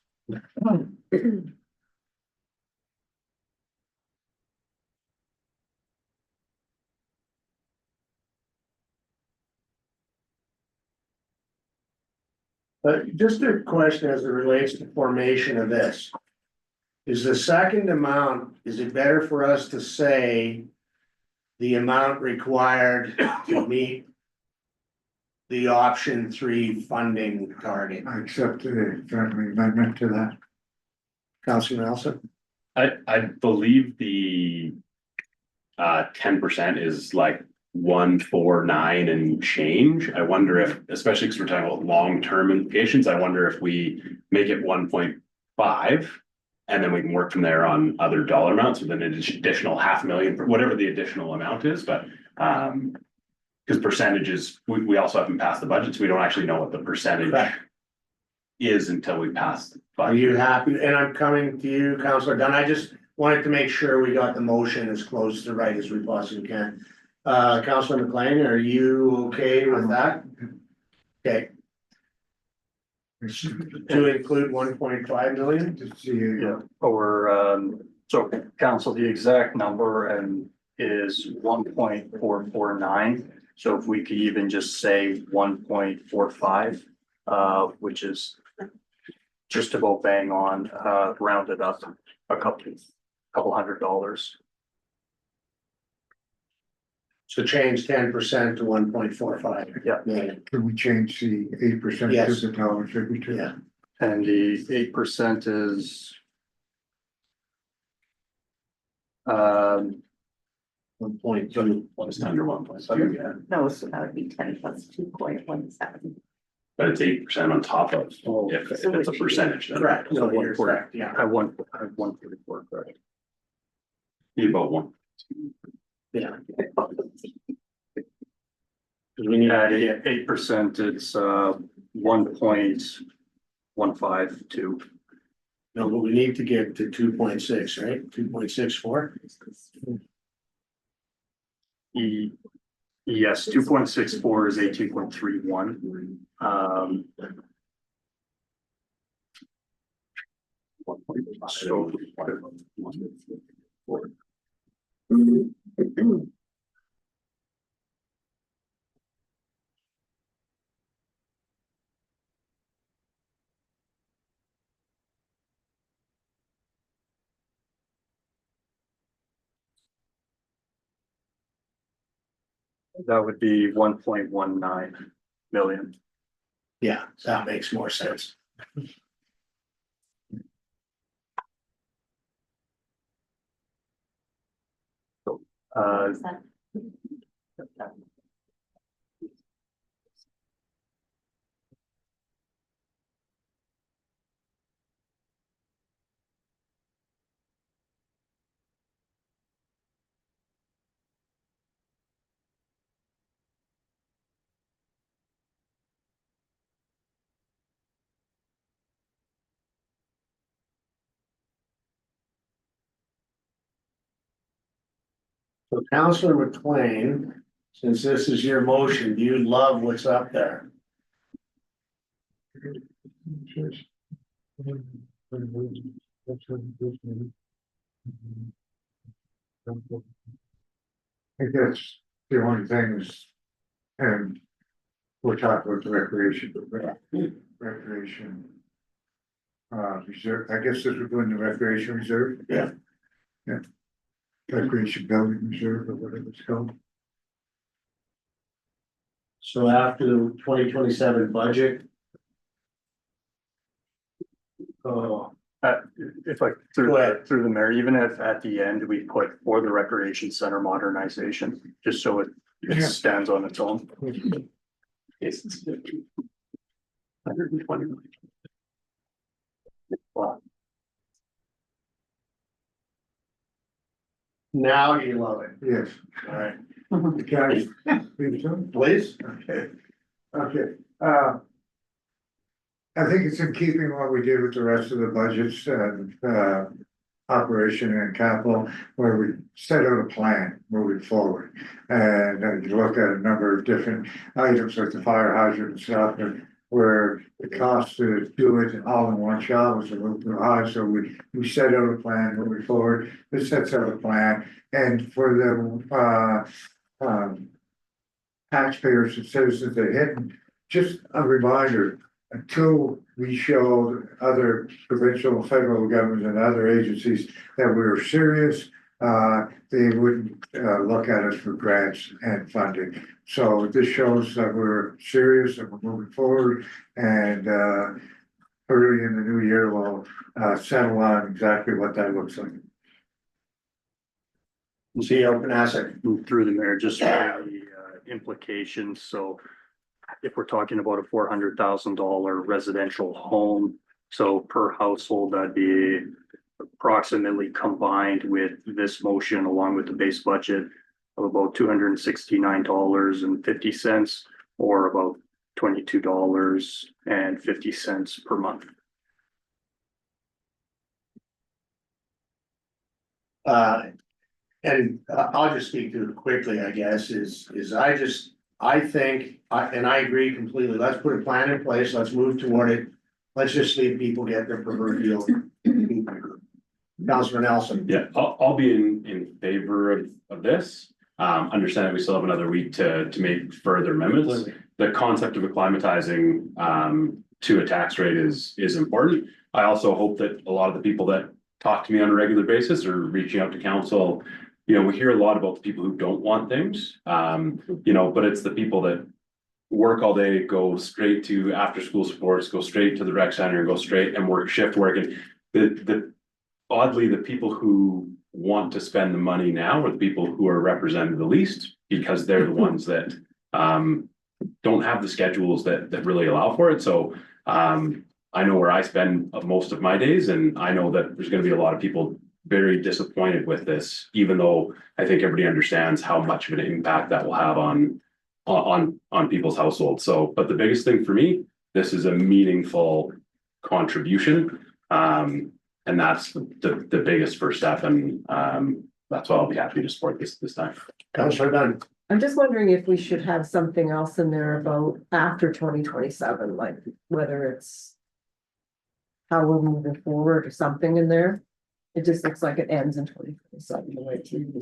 Just a question as it relates to formation of this. Is the second amount, is it better for us to say the amount required to meet the option 3 funding target? I accept the friendly amendment to that. Councilor Nelson? I believe the 10% is like 149 and change. I wonder if, especially because we're talking about long-term implications, I wonder if we make it 1.5 and then we can work from there on other dollar amounts with an additional 500,000, whatever the additional amount is, but because percentages, we also haven't passed the budget, so we don't actually know what the percentage Correct. is until we pass the Are budget. you happy? And I'm coming to you, Councilor Dunn. I just wanted to make sure we got the motion as close to right as we possibly can. Councilor McLean, are you okay with that? Okay, to include 1.5 million? To see, Yeah, or, so council, the exact number and is 1.449. So if we could even just say 1.45, which is just about bang on, rounded up a couple $100. So change 10% to 1.45. Yeah. Million. can we change the 8% to Yes. the dollar figure to? Yeah. And the 8% is 1.2. Just under 1.7, yeah, No, so that would be 10 plus 2.17. but it's 8% on top of, if it's a percentage. then- Correct, no, you're correct, yeah. I want 144, correct? Be about one. Yeah. We need At to get 8%, it's 1.152. no, but we need to get to 2.6, right? 2.64. Yes, 2.64 is 18.31. So. That would be 1.19 million. Yeah, that makes more sense. Uh, So Councilor McLean, since this is your motion, do you love what's up there? I think that's the only thing is, and we're talking about the recreation, recreation. Reserve, I guess this would go in the recreation reserve. Yeah. Yeah. Recreation building reserve or whatever it's called. So after the 2027 budget. Oh, If I, Go ahead. through the mayor, even if at the end we put for the recreation center modernization, just so it Yeah. stands on its own. Yes, it's 120 million. Wow. Now you love it. Yes. All right. Can I speak to him? Please? Okay, okay, I think it's in keeping what we did with the rest of the budgets and, operation and capital, where we set out a plan moving forward. And you look at a number of different items like the fire hydrant and stuff, and where the cost to do it all in one shot was a little too high, so we set out a plan moving forward. This sets out a plan, and for the, taxpayers and citizens that hit, just a reminder, until we show other provincial, federal governments and other agencies that we're serious, they wouldn't, look at us for grants and funding. So this shows that we're serious and we're moving forward, and, early in the new year, we'll, settle on exactly what that looks like. CEO Panasek. Through the mayor, just for the implications, so if we're talking about a $400,000 residential home, so per household, that'd be approximately, combined with this motion along with the base budget, of about $269.50, or about $22.50 per month. And I'll just speak to it quickly, I guess, I think, and I agree completely, let's put a plan in place, let's move toward it. Let's just leave people get their proverbial. Councilor Nelson. Yeah, I'll be in favor of this. Understand that we still have another week to make further amendments. The concept of acclimatizing to a tax rate is important. I also hope that a lot of the people that talk to me on a regular basis or reaching out to council, you know, we hear a lot about the people who don't want things, you know, but it's the people that work all day, go straight to after school sports, go straight to the rec center, go straight and work shift work. And oddly, the people who want to spend the money now are the people who are represented the least, because they're the ones that don't have the schedules that really allow for it. So I know where I spend most of my days, and I know that there's going to be a lot of people very disappointed with this, even though I think everybody understands how much of an impact that will have on people's households. So, but the biggest thing for me, this is a meaningful contribution. And that's the biggest first step. And that's why I'll be happy to support this time. Councilor Dunn. I'm just wondering if we should have something else in there about after 2027, like whether it's how we're moving forward or something in there. It just looks like it ends in 2027, the way it's reading.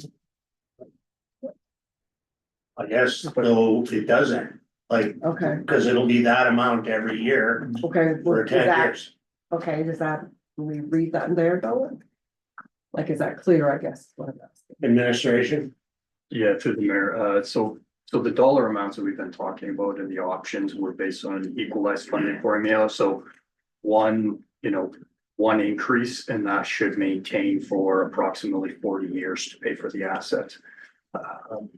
I guess, though, it doesn't, like, Okay, because it'll be that amount every year okay. well, for is 10 that- years. Okay, does that, can we read that in there, though? Like, is that clear, I guess? What I'm asking. Administration. Yeah, through the mayor, so the dollar amounts that we've been talking about and the options were based on an equalized funding formula, so one increase, and that should maintain for approximately 40 years to pay for the asset.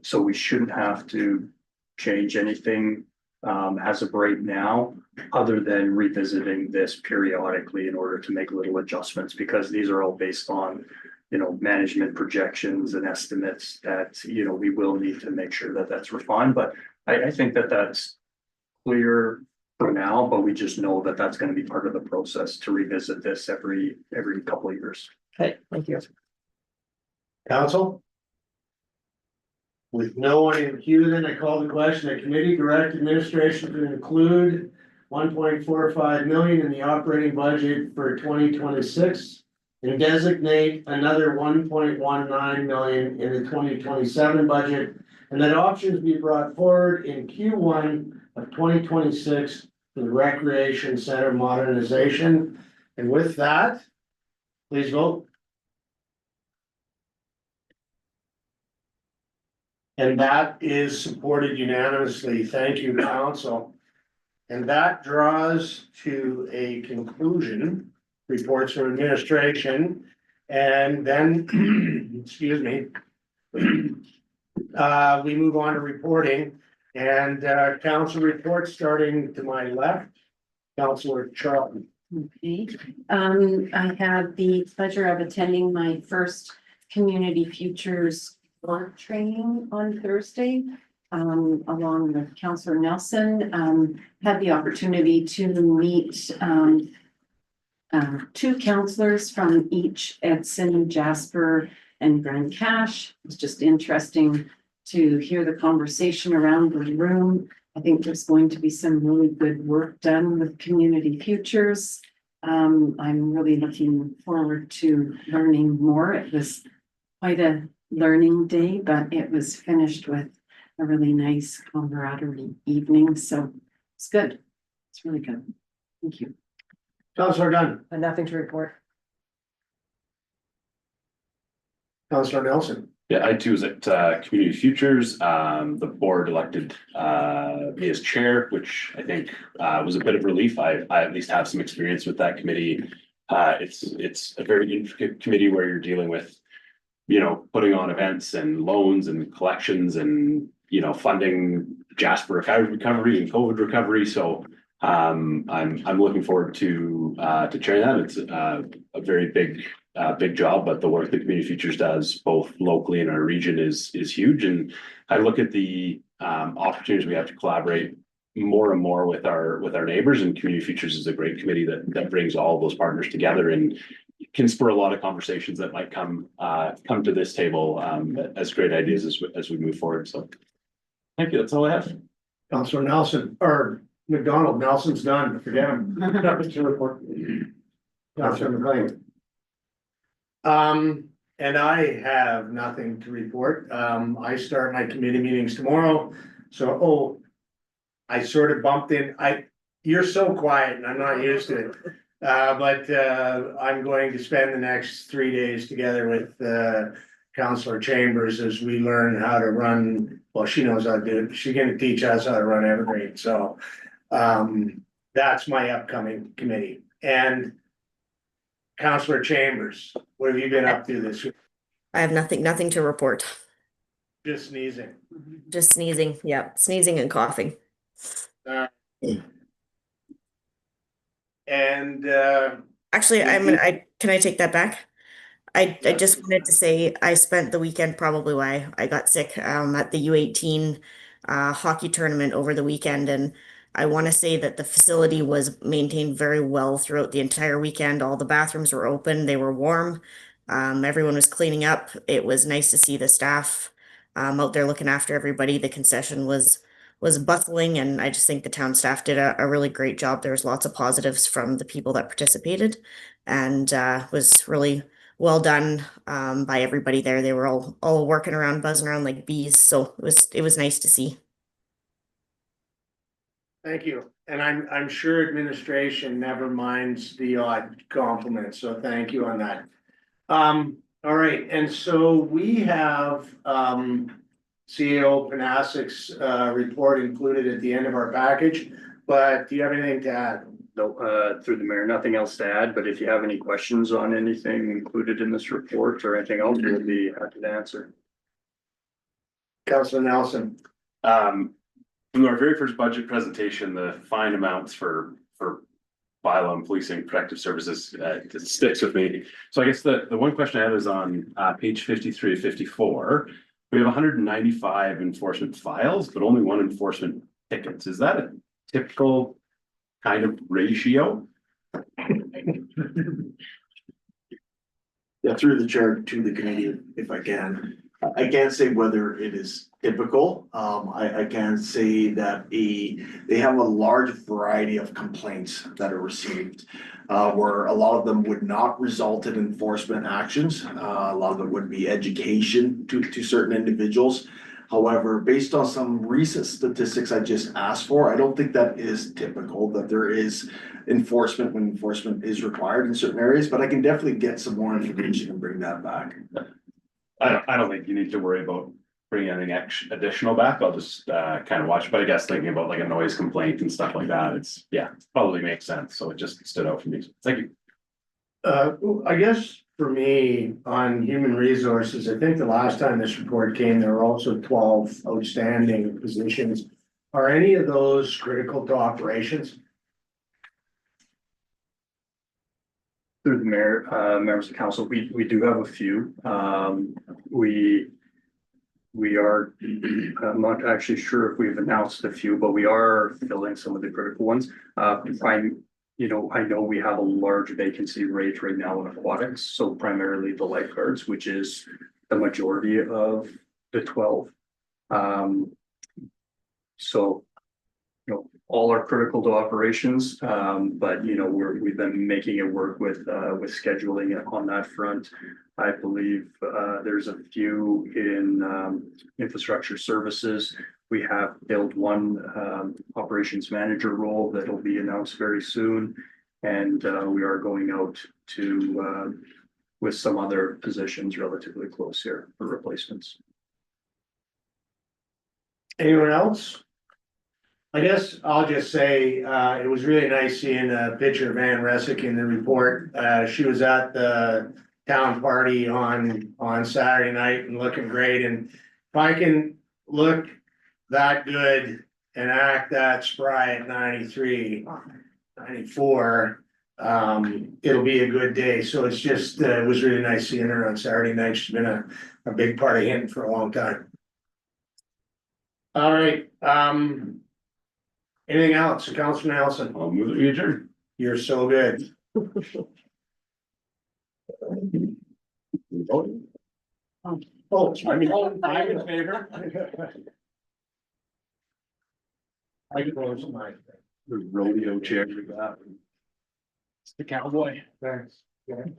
So we shouldn't have to change anything as of right now, other than revisiting this periodically in order to make little adjustments, because these are all based on, management projections and estimates that, we will need to make sure that that's refined. But I think that that's clear for now, but we just know that that's going to be part of the process to revisit this every couple of years. Okay, thank you. Council? With no one in queue, then I call the question, that committee direct administration to include 1.45 million in the operating budget for 2026. And designate another 1.19 million in the 2027 budget. And that options be brought forward in Q1 of 2026 for the Recreation Center modernization. And with that, please vote. And that is supported unanimously. Thank you, council. And that draws to a conclusion, reports from administration, and then, excuse me. We move on to reporting. And council report starting to my left. Councilor Charlie. Okay, I had the pleasure of attending my first Community Futures Board training on Thursday. Along with Councillor Nelson, had the opportunity to meet, two counselors from each Edson, Jasper, and Grand Cache. It's just interesting to hear the conversation around the room. I think there's going to be some really good work done with Community Futures. I'm really looking forward to learning more. It was quite a learning day, but it was finished with a really nice camaraderie evening, so it's good. It's really good. Thank you. Councilor Dunn. And nothing to report. Councilor Nelson. Yeah, I too was at Community Futures. The board elected me as chair, which I think was a bit of relief. I at least have some experience with that committee. It's a very intricate committee where you're dealing with, you know, putting on events and loans and collections and, you know, funding Jasper recovery and COVID recovery. So I'm looking forward to chairing that. It's a very big job, but the work that Community Futures does both locally in our region is huge. And I look at the opportunities we have to collaborate more and more with our neighbors, and Community Futures is a great committee that brings all of those partners together and can spur a lot of conversations that might come to this table as great ideas as we move forward. So thank you. That's all I have. Councilor Nelson, or McDonald, Nelson's done, forget him. Nothing to report. Councilor McLean. And I have nothing to report. I start my committee meetings tomorrow, so, I sort of bumped in, you're so quiet and I'm not used to it. But I'm going to spend the next 3 days together with Councilor Chambers as we learn how to run, well, she knows how to do it, she's gonna teach us how to run Evergreen, so. That's my upcoming committee. And Councilor Chambers, what have you been up to this week? I have nothing to report. Just sneezing. Just sneezing. Yeah, sneezing and coughing. And Actually, can I take that back? I just wanted to say I spent the weekend, probably why I got sick, at the U18 hockey tournament over the weekend, and I want to say that the facility was maintained very well throughout the entire weekend. All the bathrooms were open, they were warm. Everyone was cleaning up. It was nice to see the staff out there looking after everybody. The concession was bustling, and I just think the town staff did a really great job. There was lots of positives from the people that participated, and was really well done by everybody there. They were all working around, buzzing around like bees. So it was nice to see. thank you. And I'm sure administration never minds the odd compliment, so thank you on that. All right, and so we have CEO Panasic's report included at the end of our package, but do you have anything to add? No, through the mayor, nothing else to add, but if you have any questions on anything included in this report or anything else, we'll be happy to answer. Councilor Nelson. From our very first budget presentation, the fine amounts for bylaw and policing protective services it sticks with me. So I guess the one question I have is on page 53 of 54. We have 195 enforcement files, but only 1 enforcement tickets. Is that a typical kind of ratio? Yeah, through the chair to the committee, if I can. I can't say whether it is typical. I can say that they have a large variety of complaints that are received. Where a lot of them would not result in enforcement actions. A lot of it would be education to certain individuals. However, based on some recent statistics I just asked for, I don't think that is typical, that there is enforcement when enforcement is required in certain areas, but I can definitely get some more information and bring that back. I don't think you need to worry about bringing anything additional back. I'll just kind of watch, but I guess thinking about like a noise complaint and stuff like that, it's probably makes sense. So it just stood out for me. Thank you. I guess for me, on human resources, I think the last time this report came, there were also 12 outstanding positions Are any of those critical to operations? Through the mayor, members of council, we do have a few. We are, I'm not actually sure if we've announced a few, but we are filling some of the critical ones. I know we have a large vacancy rate right now in aquatics, so primarily the lifeguards, which is the majority of the 12. So, all are critical to operations, but we've been making it work with scheduling it on that front. I believe there's a few in infrastructure services. We have filled one operations manager role that'll be announced very soon. And we are going out to with some other positions relatively close here for replacements. Anyone else? I guess I'll just say, it was really nice seeing a picture of Ann Resick in the report. She was at the town party on Saturday night and looking great. And if I can look that good and act that spry at 93, 94, it'll be a good day. So it's just, it was really nice seeing her on Saturday night. She's been a big part of Hinton for a long time. All right, anything else, Councilor Nelson? I'll move it, adjourn. You're so good. Oh, I'm in favor. I can close my. The rodeo chair we got. It's the cowboy. Thanks.